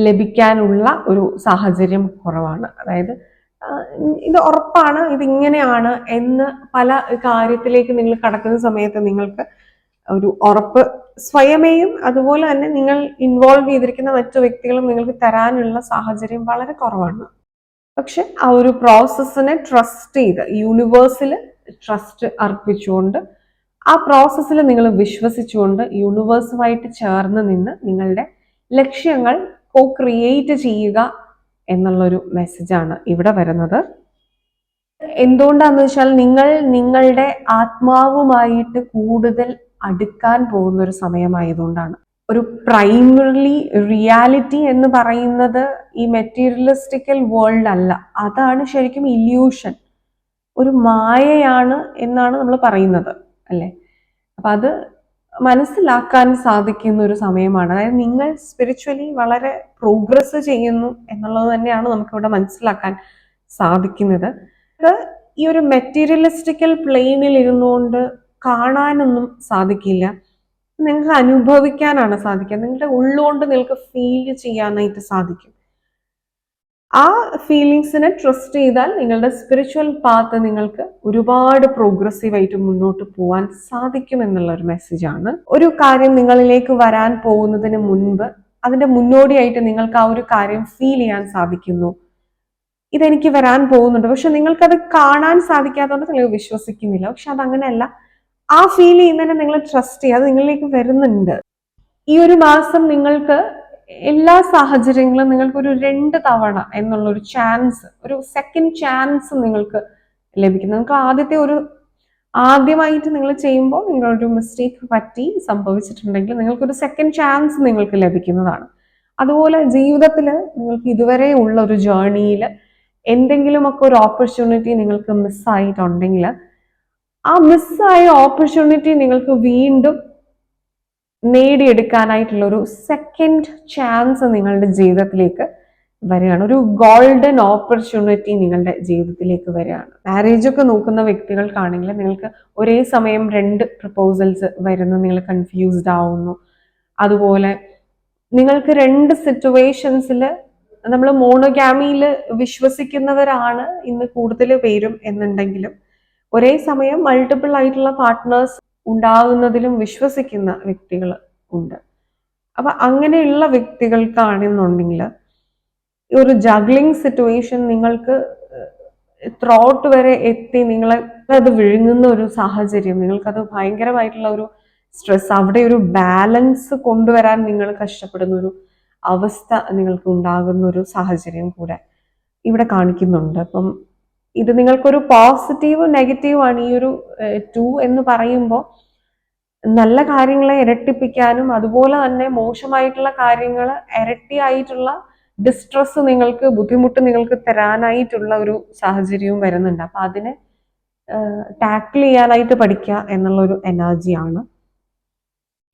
ലഭിക്കാനുള്ള ഒരു സാഹചര്യം കുറവാണ്. അതായത് ഇത് ഉറപ്പാണ്, ഇതിങ്ങനെയാണ് എന്ന് പല കാര്യത്തിലേക്ക് നിങ്ങൾ കടക്കുന്ന സമയത്ത് നിങ്ങൾക്ക് ഒരു ഉറപ്പ് സ്വയമേയും അതുപോലെ തന്നെ നിങ്ങൾ ഇൻവോൾവ് ചെയ്തിരിക്കുന്ന മറ്റു വ്യക്തികളും നിങ്ങൾക്ക് തരാനുള്ള സാഹചര്യം വളരെ കുറവാണ്. പക്ഷെ ആ ഒരു പ്രോസസ്സിനെ ട്രസ്റ്റ് ചെയ്ത് യൂണിവേഴ്സിൽ ട്രസ്റ്റ് അർപ്പിച്ചുകൊണ്ട് ആ പ്രോസസ്സിൽ നിങ്ങൾ വിശ്വസിച്ചുകൊണ്ട് യൂണിവേഴ്സുമായിട്ട് ചേർന്ന് നിന്ന് നിങ്ങളുടെ ലക്ഷ്യങ്ങൾ ക്രിയേറ്റ് ചെയ്യുക എന്നുള്ളൊരു മെസ്സേജാണ് ഇവിടെ വരുന്നത്. എന്തുകൊണ്ടാന്ന് വെച്ചാൽ നിങ്ങൾ നിങ്ങളുടെ ആത്മാവുമായിട്ട് കൂടുതൽ അടുക്കാൻ പോകുന്ന ഒരു സമയമായതുകൊണ്ടാണ്. ഒരു പ്രൈമറിലി റിയാലിറ്റി എന്ന് പറയുന്നത് ഈ മെറ്റീരിയലിസ്റ്റിക്കൽ വേൾഡ് അല്ല, അതാണ് ശരിക്കും ഇല്യൂഷൻ, ഒരു മായയാണ് എന്നാണ് നമ്മൾ പറയുന്നത് അല്ലെ. അപ്പൊ അത് മനസ്സിലാക്കാൻ സാധിക്കുന്ന ഒരു സമയമാണ്. അതായത് നിങ്ങൾ സ്പിരിച്വലി വളരെ പ്രോഗ്രസ് ചെയ്യുന്നു എന്നുള്ളത് തന്നെയാണ് നമുക്കിവിടെ മനസ്സിലാക്കാൻ സാധിക്കുന്നത്. ഈ ഒരു മെറ്റീരിയലിസ്റ്റിക്കൽ പ്ലെയിനിൽ ഇരുന്നുകൊണ്ട് കാണാനൊന്നും സാധിക്കില്ല, നിങ്ങൾക്ക് അനുഭവിക്കാനാണ് സാധിക്കുക. നിങ്ങളുടെ ഉള്ളുകൊണ്ട് നിങ്ങൾക്ക് ഫീൽ ചെയ്യാനായിട്ട് സാധിക്കും. ആ ഫീലിങ്സിനെ ട്രസ്റ്റ് ചെയ്താൽ നിങ്ങളുടെ സ്പിരിച്വൽ പാത്ത് നിങ്ങൾക്ക് ഒരുപാട് പ്രോഗ്രസീവായിട്ട് മുന്നോട്ട് പോകാൻ സാധിക്കും എന്നുള്ള ഒരു മെസ്സേജാണ്. ഒരു കാര്യം നിങ്ങളിലേക്ക് വരാൻ പോകുന്നതിന് മുൻപ് അതിന്റെ മുന്നോടിയായിട്ട് നിങ്ങൾക്ക് ആ ഒരു കാര്യം ഫീൽ ചെയ്യാൻ സാധിക്കുന്നു, ഇതെനിക്ക് വരാൻ പോകുന്നുണ്ട്. പക്ഷെ നിങ്ങൾക്കത് കാണാൻ സാധിക്കാത്തതുകൊണ്ട് നിങ്ങൾ വിശ്വസിക്കുന്നില്ല. പക്ഷെ അതങ്ങനെയല്ല, ആ ഫീൽ ചെയ്യുന്നതിനെ നിങ്ങൾ ട്രസ്റ്റ് ചെയ്യുക, അത് നിങ്ങളിലേക്ക് വരുന്നുണ്ട്. ഈ ഒരു മാസം നിങ്ങൾക്ക് എല്ലാ സാഹചര്യങ്ങളും നിങ്ങൾക്ക് ഒരു 2 തവണ എന്നുള്ള ഒരു ചാൻസ്, ഒരു സെക്കൻഡ് ചാൻസ് നിങ്ങൾക്ക് ലഭിക്കുന്നു. നിങ്ങൾക്ക് ആദ്യമായിട്ട് നിങ്ങൾ ചെയ്യുമ്പോൾ നിങ്ങളൊരു മിസ്റ്റേക്ക് പറ്റി സംഭവിച്ചിട്ടുണ്ടെങ്കിൽ നിങ്ങൾക്കൊരു സെക്കൻഡ് ചാൻസ് നിങ്ങൾക്ക് ലഭിക്കുന്നതാണ്. അതുപോലെ ജീവിതത്തിൽ നിങ്ങൾക്ക് ഇതുവരെ ഉള്ള ഒരു ജേർണിയിൽ എന്തെങ്കിലുമൊക്കെ ഒരു ഓപ്പർച്യൂണിറ്റി നിങ്ങൾക്ക് മിസ്സായിട്ടുണ്ടെങ്കിൽ ആ മിസ്സായ ഓപ്പർച്യൂണിറ്റി നിങ്ങൾക്ക് വീണ്ടും നേടിയെടുക്കാനായിട്ടുള്ള ഒരു സെക്കൻഡ് ചാൻസ് നിങ്ങളുടെ ജീവിതത്തിലേക്ക് വരികയാണ്. ഒരു ഗോൾഡൻ ഓപ്പർച്യൂണിറ്റി നിങ്ങളുടെ ജീവിതത്തിലേക്ക് വരികയാണ്. മാരേജ് ഒക്കെ നോക്കുന്ന വ്യക്തികൾക്കാണെങ്കിൽ നിങ്ങൾക്ക് ഒരേ സമയം 2 പ്രപ്പോസൽസ് വരുന്നു, നിങ്ങൾ കൺഫ്യൂസ്ഡ് ആവുന്നു. അതുപോലെ നിങ്ങൾക്ക് 2 സിറ്റുവേഷൻസിൽ, നമ്മൾ മോണോഗാമിയിൽ വിശ്വസിക്കുന്നവരാണ് ഇന്ന് കൂടുതൽ പേരും എന്നുണ്ടെങ്കിലും ഒരേ സമയം മൾട്ടിപ്പിൾ ആയിട്ടുള്ള പാർട്ട്നേഴ്സ് ഉണ്ടാകുന്നതിലും വിശ്വസിക്കുന്ന വ്യക്തികൾ ഉണ്ട്. അപ്പൊ അങ്ങനെയുള്ള വ്യക്തികൾക്കാണെന്നുണ്ടെങ്കിൽ ഈ ഒരു ജഗ്ലിംഗ് സിറ്റുവേഷൻ നിങ്ങൾക്ക് ത്രോട്ട് വരെ എത്തി നിങ്ങളെ അത് വിഴുങ്ങുന്ന ഒരു സാഹചര്യം, നിങ്ങൾക്കത് ഭയങ്കരമായിട്ടുള്ള ഒരു സ്ട്രെസ്, അവിടെ ഒരു ബാലൻസ് കൊണ്ടുവരാൻ നിങ്ങൾ കഷ്ടപ്പെടുന്ന ഒരു അവസ്ഥ നിങ്ങൾക്ക് ഉണ്ടാകുന്ന ഒരു സാഹചര്യം കൂടെ ഇവിടെ കാണിക്കുന്നുണ്ട്. അപ്പം ഇത് നിങ്ങൾക്കൊരു പോസിറ്റീവ് നെഗറ്റീവ് ആണ്. ഈ ഒരു 2 എന്ന് പറയുമ്പോൾ നല്ല കാര്യങ്ങളെ ഇരട്ടിപ്പിക്കാനും അതുപോലെ തന്നെ മോശമായിട്ടുള്ള കാര്യങ്ങൾ ഇരട്ടിയായിട്ടുള്ള ഡിസ്ട്രെസ് നിങ്ങൾക്ക്, ബുദ്ധിമുട്ട് നിങ്ങൾക്ക് തരാനായിട്ടുള്ള ഒരു സാഹചര്യവും വരുന്നുണ്ട്. അപ്പൊ അതിനെ ടാക്കിൾ ചെയ്യാനായിട്ട് പഠിക്കുക എന്നുള്ള ഒരു എനർജിയാണ്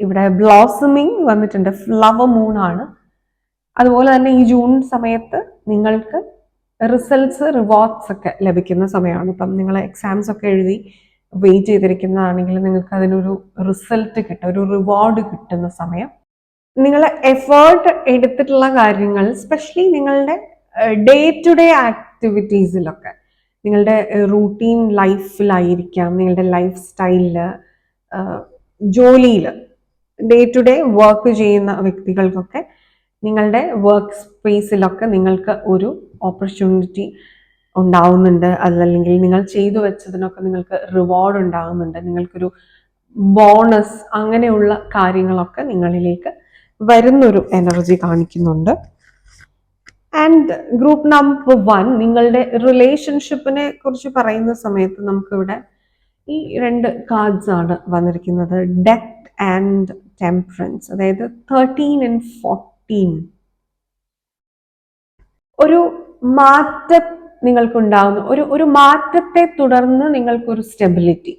ഇവിടെ. ബ്ലോസമിങ് വന്നിട്ടുണ്ട്, ഫ്ലവർ മൂൺ ആണ്. അതുപോലെ തന്നെ ഈ ജൂൺ സമയത്ത് നിങ്ങൾക്ക് റിസൾട്ട്സ്, റിവാർഡ്സ് ഒക്കെ ലഭിക്കുന്ന സമയമാണ്. ഇപ്പം നിങ്ങൾ എക്സാംസ് ഒക്കെ എഴുതി വെയിറ്റ് ചെയ്തിരിക്കുന്നതാണെങ്കിൽ നിങ്ങൾക്ക് അതിനൊരു റിസൾട്ട് കിട്ടും, ഒരു റിവാർഡ് കിട്ടുന്ന സമയം. നിങ്ങൾ എഫേർട്ട് എടുത്തിട്ടുള്ള കാര്യങ്ങൾ, സ്പെഷ്യലി നിങ്ങളുടെ ഡേ ടു ഡേ ആക്ടിവിറ്റീസിലൊക്കെ, നിങ്ങളുടെ റൂട്ടീൻ ലൈഫിലായിരിക്കാം, നിങ്ങളുടെ ലൈഫ് സ്റ്റൈലില്, ജോലിയിൽ, ഡേ ടു ഡേ വർക്ക് ചെയ്യുന്ന വ്യക്തികൾക്കൊക്കെ നിങ്ങളുടെ വർക്ക് സ്പേസിലൊക്കെ നിങ്ങൾക്ക് ഒരു ഓപ്പർച്യൂണിറ്റി ഉണ്ടാവുന്നുണ്ട്. അതല്ലെങ്കിൽ നിങ്ങൾ ചെയ്തു വെച്ചതിനൊക്കെ നിങ്ങൾക്ക് റിവാർഡ് ഉണ്ടാകുന്നുണ്ട്, നിങ്ങൾക്കൊരു ബോണസ്, അങ്ങനെയുള്ള കാര്യങ്ങളൊക്കെ നിങ്ങളിലേക്ക് വരുന്നൊരു എനർജി കാണിക്കുന്നുണ്ട്. ആൻഡ് ഗ്രൂപ്പ് നമ്പർ 1, നിങ്ങളുടെ റിലേഷൻഷിപ്പിനെ കുറിച്ച് പറയുന്ന സമയത്ത് നമുക്കിവിടെ ഈ 2 കാർഡ്സ് ആണ് വന്നിരിക്കുന്നത്, ഡെത്ത് ആൻഡ് ടെമ്പറൻസ്. അതായത് 13 and 14 ഒരു മാറ്റം നിങ്ങൾക്കുണ്ടാകുന്നു, ഒരു മാറ്റത്തെ തുടർന്ന് നിങ്ങൾക്കൊരു സ്റ്റെബിലിറ്റി.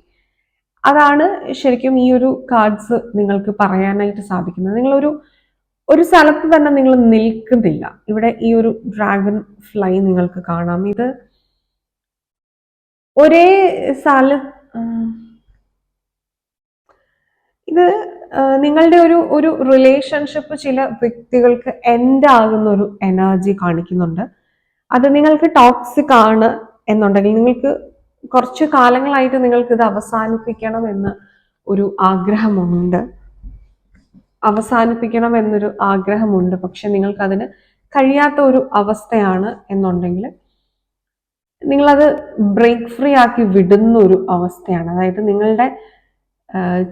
അതാണ് ശരിക്കും ഈ ഒരു കാർഡ്സ് നിങ്ങൾക്ക് പറയാനായിട്ട് സാധിക്കുന്നത്. ഒരു സ്ഥലത്ത് തന്നെ നിങ്ങൾ നിൽക്കുന്നില്ല. ഇവിടെ ഈ ഒരു ഡ്രാഗൺ ഫ്ലൈ നിങ്ങൾക്ക് കാണാം. ഇത് ഒരേ ഇത് നിങ്ങളുടെ ഒരു റിലേഷൻഷിപ്പ് ചില വ്യക്തികൾക്ക് എൻഡ് ആകുന്ന ഒരു എനർജി കാണിക്കുന്നുണ്ട്. അത് നിങ്ങൾക്ക് ടോക്സിക് ആണ് എന്നുണ്ടെങ്കിൽ, നിങ്ങൾക്ക് കുറച്ച് കാലങ്ങളായിട്ട് നിങ്ങൾക്ക് ഇത് അവസാനിപ്പിക്കണം എന്ന് ഒരു ആഗ്രഹമുണ്ട്, പക്ഷെ നിങ്ങൾക്ക് അതിന് കഴിയാത്ത ഒരു അവസ്ഥയാണ് എന്നുണ്ടെങ്കിൽ നിങ്ങളത് ബ്രേക്ക് ഫ്രീ ആക്കി വിടുന്ന ഒരു അവസ്ഥയാണ്. അതായത് നിങ്ങളുടെ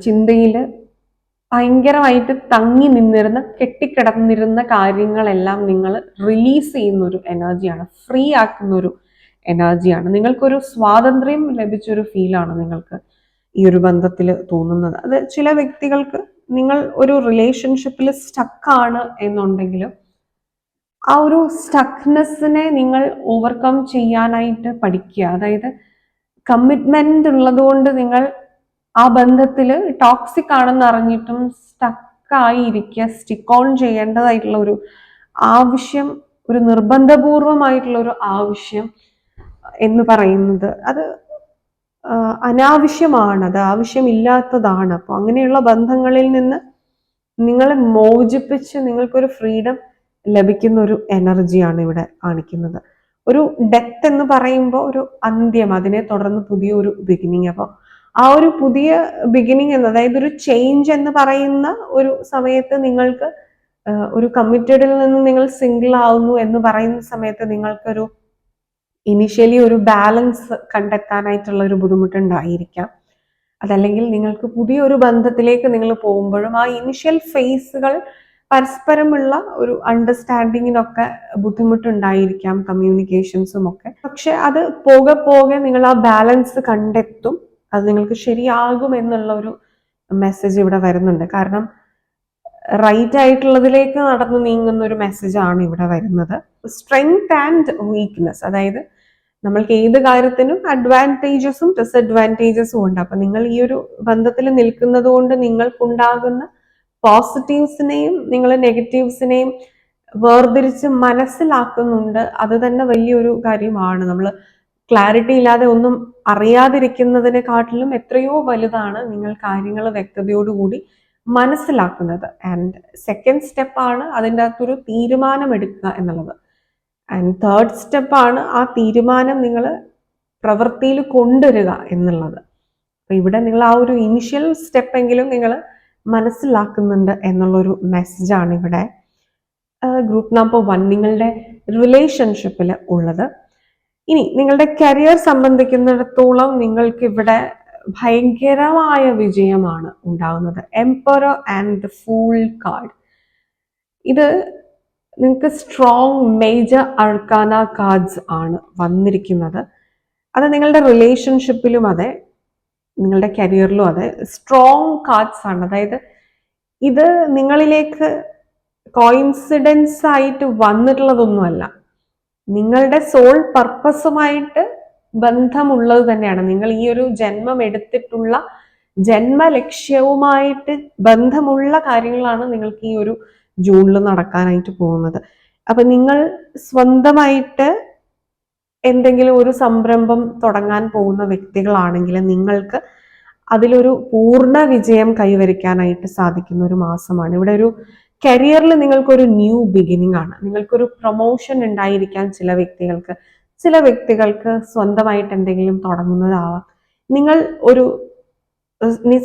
ചിന്തയിൽ ഭയങ്കരമായിട്ട് തങ്ങി നിന്നിരുന്ന, കെട്ടിക്കിടന്നിരുന്ന കാര്യങ്ങളെല്ലാം നിങ്ങൾ റിലീസ് ചെയ്യുന്ന ഒരു എനർജിയാണ്, ഫ്രീ ആക്കുന്ന ഒരു എനർജിയാണ്. നിങ്ങൾക്കൊരു സ്വാതന്ത്ര്യം ലഭിച്ചൊരു ഫീലാണ് നിങ്ങൾക്ക് ഈ ഒരു ബന്ധത്തിൽ തോന്നുന്നത്. അത് ചില വ്യക്തികൾക്ക് നിങ്ങൾ ഒരു റിലേഷൻഷിപ്പിൽ സ്റ്റക്കാണ് എന്നുണ്ടെങ്കിലും ആ ഒരു സ്റ്റക്നെസ്സിനെ നിങ്ങൾ ഓവർകം ചെയ്യാനായിട്ട് പഠിക്കുക. അതായത് കമ്മിറ്റ്മെന്റ് ഉള്ളത് കൊണ്ട് നിങ്ങൾ ആ ബന്ധത്തിൽ ടോക്സിക് ആണെന്ന് അറിഞ്ഞിട്ടും സ്റ്റക്കായി ഇരിക്കുക, സ്റ്റിക്ക് ഓൺ ചെയ്യേണ്ടതായിട്ടുള്ള ഒരു ആവശ്യം, ഒരു നിർബന്ധപൂർവമായിട്ടുള്ള ഒരു ആവശ്യം എന്ന് പറയുന്നത് അത് അനാവശ്യമാണ്, അത് ആവശ്യമില്ലാത്തതാണ്. അപ്പോൾ അങ്ങനെയുള്ള ബന്ധങ്ങളിൽ നിന്ന് നിങ്ങളെ മോചിപ്പിച്ച് നിങ്ങൾക്കൊരു ഫ്രീഡം ലഭിക്കുന്ന ഒരു എനർജിയാണ് ഇവിടെ കാണിക്കുന്നത്. ഒരു ഡെത്ത് എന്ന് പറയുമ്പോൾ ഒരു അന്ത്യം, അതിനെ തുടർന്ന് പുതിയൊരു ബിഗിനിങ്. അപ്പോൾ ആ ഒരു പുതിയ ബിഗിനിങ് എന്ന്, അതായത് ഒരു ചേഞ്ച് എന്ന് പറയുന്ന ഒരു സമയത്ത് നിങ്ങൾക്ക് ഒരു കമ്മിറ്റഡിൽ നിന്ന് നിങ്ങൾ സിംഗിൾ ആവുന്നു എന്ന് പറയുന്ന സമയത്ത് നിങ്ങൾക്കൊരു ഇനിഷ്യലി ഒരു ബാലൻസ് കണ്ടെത്താനായിട്ടുള്ള ഒരു ബുദ്ധിമുട്ടുണ്ടായിരിക്കാം. അതല്ലെങ്കിൽ നിങ്ങൾക്ക് പുതിയൊരു ബന്ധത്തിലേക്ക് നിങ്ങൾ പോകുമ്പോഴും ആ ഇനിഷ്യൽ ഫേസുകൾ പരസ്പരമുള്ള ഒരു അണ്ടർസ്റ്റാൻഡിങ്ങിനൊക്കെ ബുദ്ധിമുട്ടുണ്ടായിരിക്കാം, കമ്മ്യൂണിക്കേഷൻസും ഒക്കെ. പക്ഷെ അത് പോകെ പോകെ നിങ്ങൾ ആ ബാലൻസ് കണ്ടെത്തും, അത് നിങ്ങൾക്ക് ശരിയാകും എന്നുള്ള ഒരു മെസ്സേജ് ഇവിടെ വരുന്നുണ്ട്. കാരണം റൈറ്റ് ആയിട്ടുള്ളതിലേക്ക് നടന്നു നീങ്ങുന്ന ഒരു മെസ്സേജാണ് ഇവിടെ വരുന്നത്. സ്ട്രെങ്ത് ആൻഡ് വീക്ക്നെസ്, അതായത് നമ്മൾക്ക് ഏത് കാര്യത്തിനും അഡ്വാൻറ്റേജസും ഡിസഡ്വാൻറ്റേജസും ഉണ്ട്. അപ്പൊ നിങ്ങൾ ഈ ഒരു ബന്ധത്തിൽ നിൽക്കുന്നത് കൊണ്ട് നിങ്ങൾക്കുണ്ടാകുന്ന പോസിറ്റീവ്സിനെയും നിങ്ങൾ നെഗറ്റീവ്സിനെയും വേർതിരിച്ച് മനസ്സിലാക്കുന്നുണ്ട്. അത് തന്നെ വലിയൊരു കാര്യമാണ്. നമ്മൾ ക്ലാരിറ്റി ഇല്ലാതെ ഒന്നും അറിയാതിരിക്കുന്നതിനെക്കാട്ടിലും എത്രയോ വലുതാണ് നിങ്ങൾ കാര്യങ്ങൾ വ്യക്തതയോടുകൂടി മനസ്സിലാക്കുന്നത്. ആൻഡ് സെക്കൻഡ് സ്റ്റെപ്പാണ് അതിൻ്റെ അകത്തൊരു തീരുമാനം എടുക്കുക എന്നുള്ളത്. ആൻഡ് തേർഡ് സ്റ്റെപ്പാണ് ആ തീരുമാനം നിങ്ങൾ പ്രവൃത്തിയിൽ കൊണ്ടുവരിക എന്നുള്ളത്. അപ്പൊ ഇവിടെ നിങ്ങൾ ആ ഒരു ഇനിഷ്യൽ സ്റ്റെപ്പെങ്കിലും നിങ്ങൾ മനസ്സിലാക്കുന്നുണ്ട് എന്നുള്ളൊരു മെസ്സേജാണ് ഇവിടെ ഗ്രൂപ്പ് നമ്പർ 1 നിങ്ങളുടെ റിലേഷൻഷിപ്പിൽ ഉള്ളത്. ഇനി നിങ്ങളുടെ കരിയർ സംബന്ധിക്കുന്നിടത്തോളം നിങ്ങൾക്ക് ഇവിടെ ഭയങ്കരമായ വിജയമാണ് ഉണ്ടാകുന്നത്. എംപറർ ആൻഡ് ഫൂൾ കാർഡ്, ഇത് നിങ്ങൾക്ക് സ്ട്രോങ് മേജർ അർക്കാന കാർഡ്സ് ആണ് വന്നിരിക്കുന്നത്. അത് നിങ്ങളുടെ റിലേഷൻഷിപ്പിലും അതെ, നിങ്ങളുടെ കരിയറിലും അതെ, സ്ട്രോങ് കാർഡ്സ് ആണ്. അതായത് ഇത് നിങ്ങളിലേക്ക് കോയിൻസിഡൻസ് ആയിട്ട് വന്നിട്ടുള്ളതൊന്നുമല്ല, നിങ്ങളുടെ സോൾ പർപ്പസുമായിട്ട് ബന്ധമുള്ളത് തന്നെയാണ്. നിങ്ങൾ ഈ ഒരു ജന്മം എടുത്തിട്ടുള്ള ജന്മലക്ഷ്യവുമായിട്ട് ബന്ധമുള്ള കാര്യങ്ങളാണ് നിങ്ങൾക്ക് ഈ ഒരു ജൂണിൽ നടക്കാനായിട്ട് പോകുന്നത്. അപ്പൊ നിങ്ങൾ സ്വന്തമായിട്ട് എന്തെങ്കിലും ഒരു സംരംഭം തുടങ്ങാൻ പോകുന്ന വ്യക്തികളാണെങ്കിൽ നിങ്ങൾക്ക് അതിലൊരു പൂർണ്ണ വിജയം കൈവരിക്കാനായിട്ട് സാധിക്കുന്ന ഒരു മാസമാണ്. ഇവിടെ ഒരു കരിയറിൽ നിങ്ങൾക്കൊരു ന്യൂ ബിഗിനിങ് ആണ്. നിങ്ങൾക്കൊരു പ്രൊമോഷൻ ഉണ്ടായിരിക്കാൻ ചില വ്യക്തികൾക്ക് സ്വന്തമായിട്ട് എന്തെങ്കിലും തുടങ്ങുന്നതാവാം.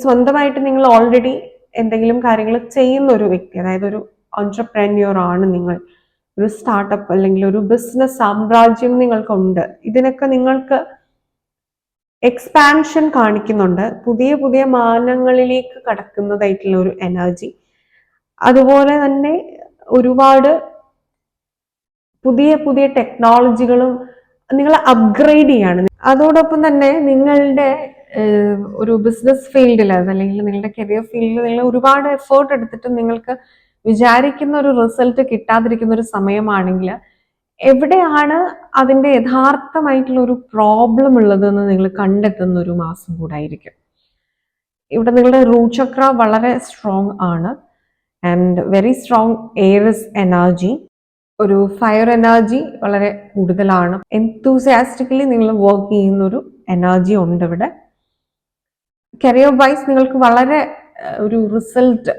സ്വന്തമായിട്ട് നിങ്ങൾ ഓൾറെഡി എന്തെങ്കിലും കാര്യങ്ങൾ ചെയ്യുന്ന ഒരു വ്യക്തി, അതായത് ഒരു ഓൺട്രപ്രന്യൂർ ആണ് നിങ്ങൾ, ഒരു സ്റ്റാർട്ടപ്പ് അല്ലെങ്കിൽ ഒരു ബിസിനസ് സാമ്രാജ്യം നിങ്ങൾക്കുണ്ട്. ഇതിനൊക്കെ നിങ്ങൾക്ക് എക്സ്പാൻഷൻ കാണിക്കുന്നുണ്ട്, പുതിയ പുതിയ മാനങ്ങളിലേക്ക് കടക്കുന്നതായിട്ടുള്ള ഒരു എനർജി. അതുപോലെ തന്നെ ഒരുപാട് പുതിയ പുതിയ ടെക്നോളജികളും നിങ്ങൾ അപ്ഗ്രേഡ് ചെയ്യാണ്. അതോടൊപ്പം തന്നെ നിങ്ങളുടെ ഒരു ബിസിനസ് ഫീൽഡിൽ അതല്ലെങ്കിൽ നിങ്ങളുടെ കരിയർ ഫീൽഡിൽ നിങ്ങൾ ഒരുപാട് എഫേർട്ട് എടുത്തിട്ട് നിങ്ങൾക്ക് വിചാരിക്കുന്ന ഒരു റിസൾട്ട് കിട്ടാതിരിക്കുന്ന ഒരു സമയമാണെങ്കിൽ എവിടെയാണ് അതിൻ്റെ യഥാർത്ഥമായിട്ടുള്ള ഒരു പ്രോബ്ലം ഉള്ളതെന്ന് നിങ്ങൾ കണ്ടെത്തുന്ന ഒരു മാസം കൂടായിരിക്കും. ഇവിടെ നിങ്ങളുടെ റൂട്ട് ചക്ര വളരെ സ്ട്രോങ് ആണ് and very strong Airy's energy, ഒരു ഫയർ എനർജി വളരെ കൂടുതലാണ്. എൻതൂസിയാസ്റ്റിക്കലി നിങ്ങൾ വർക്ക് ചെയ്യുന്ന ഒരു എനർജി ഉണ്ട് ഇവിടെ. കരിയർ വൈസ് നിങ്ങൾക്ക് വളരെ ഒരു റിസൾട്ട്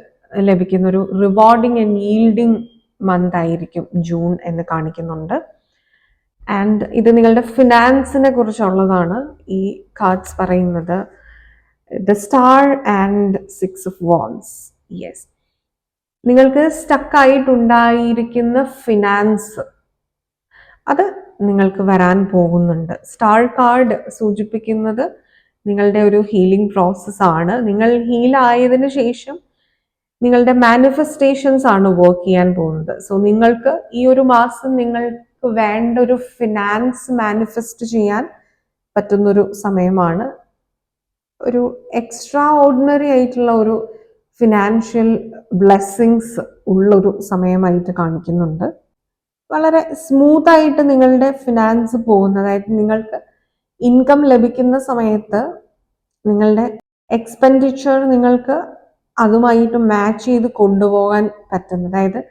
ലഭിക്കുന്ന ഒരു റിവാർഡിങ് ആൻഡ് yielding മന്ത് ആയിരിക്കും ജൂൺ എന്ന് കാണിക്കുന്നുണ്ട്. ആൻഡ് ഇത് നിങ്ങളുടെ ഫിനാൻസിനെ കുറിച്ചുള്ളതാണ് ഈ കാർഡ്സ് പറയുന്നത്. The star and 6 of Wands. Yes, നിങ്ങൾക്ക് സ്റ്റക്കായിട്ടുണ്ടായിരിക്കുന്ന ഫിനാൻസ് അത് നിങ്ങൾക്ക് വരാൻ പോകുന്നുണ്ട്. സ്റ്റാർ കാർഡ് സൂചിപ്പിക്കുന്നത് നിങ്ങളുടെ ഒരു ഹീലിംഗ് പ്രോസസ് ആണ്. നിങ്ങൾ ഹീലായതിനു ശേഷം നിങ്ങളുടെ മാനിഫെസ്റ്റേഷൻസ് ആണ് വർക്ക് ചെയ്യാൻ പോകുന്നത്. സോ നിങ്ങൾക്ക് ഈ ഒരു മാസം നിങ്ങൾക്ക് നിങ്ങൾക്ക് വേണ്ട ഒരു ഫിനാൻസ് മാനിഫെസ്റ്റ് ചെയ്യാൻ പറ്റുന്നൊരു സമയമാണ്. ഒരു എക്സ്ട്രാ ഓർഡിനറി ആയിട്ടുള്ള ഒരു ഫിനാൻഷ്യൽ ബ്ലെസ്സിങ്സ് ഉള്ളൊരു സമയമായിട്ട് കാണിക്കുന്നുണ്ട്. വളരെ സ്മൂത്ത് ആയിട്ട് നിങ്ങളുടെ ഫിനാൻസ് പോകുന്നതായിട്ട്, നിങ്ങൾക്ക് ഇൻകം ലഭിക്കുന്ന സമയത്ത് നിങ്ങളുടെ എക്സ്പെൻഡിച്ചർ നിങ്ങൾക്ക് അതുമായിട്ട് മാച്ച് ചെയ്ത് കൊണ്ടുപോകാൻ പറ്റുന്നത്. അതായത്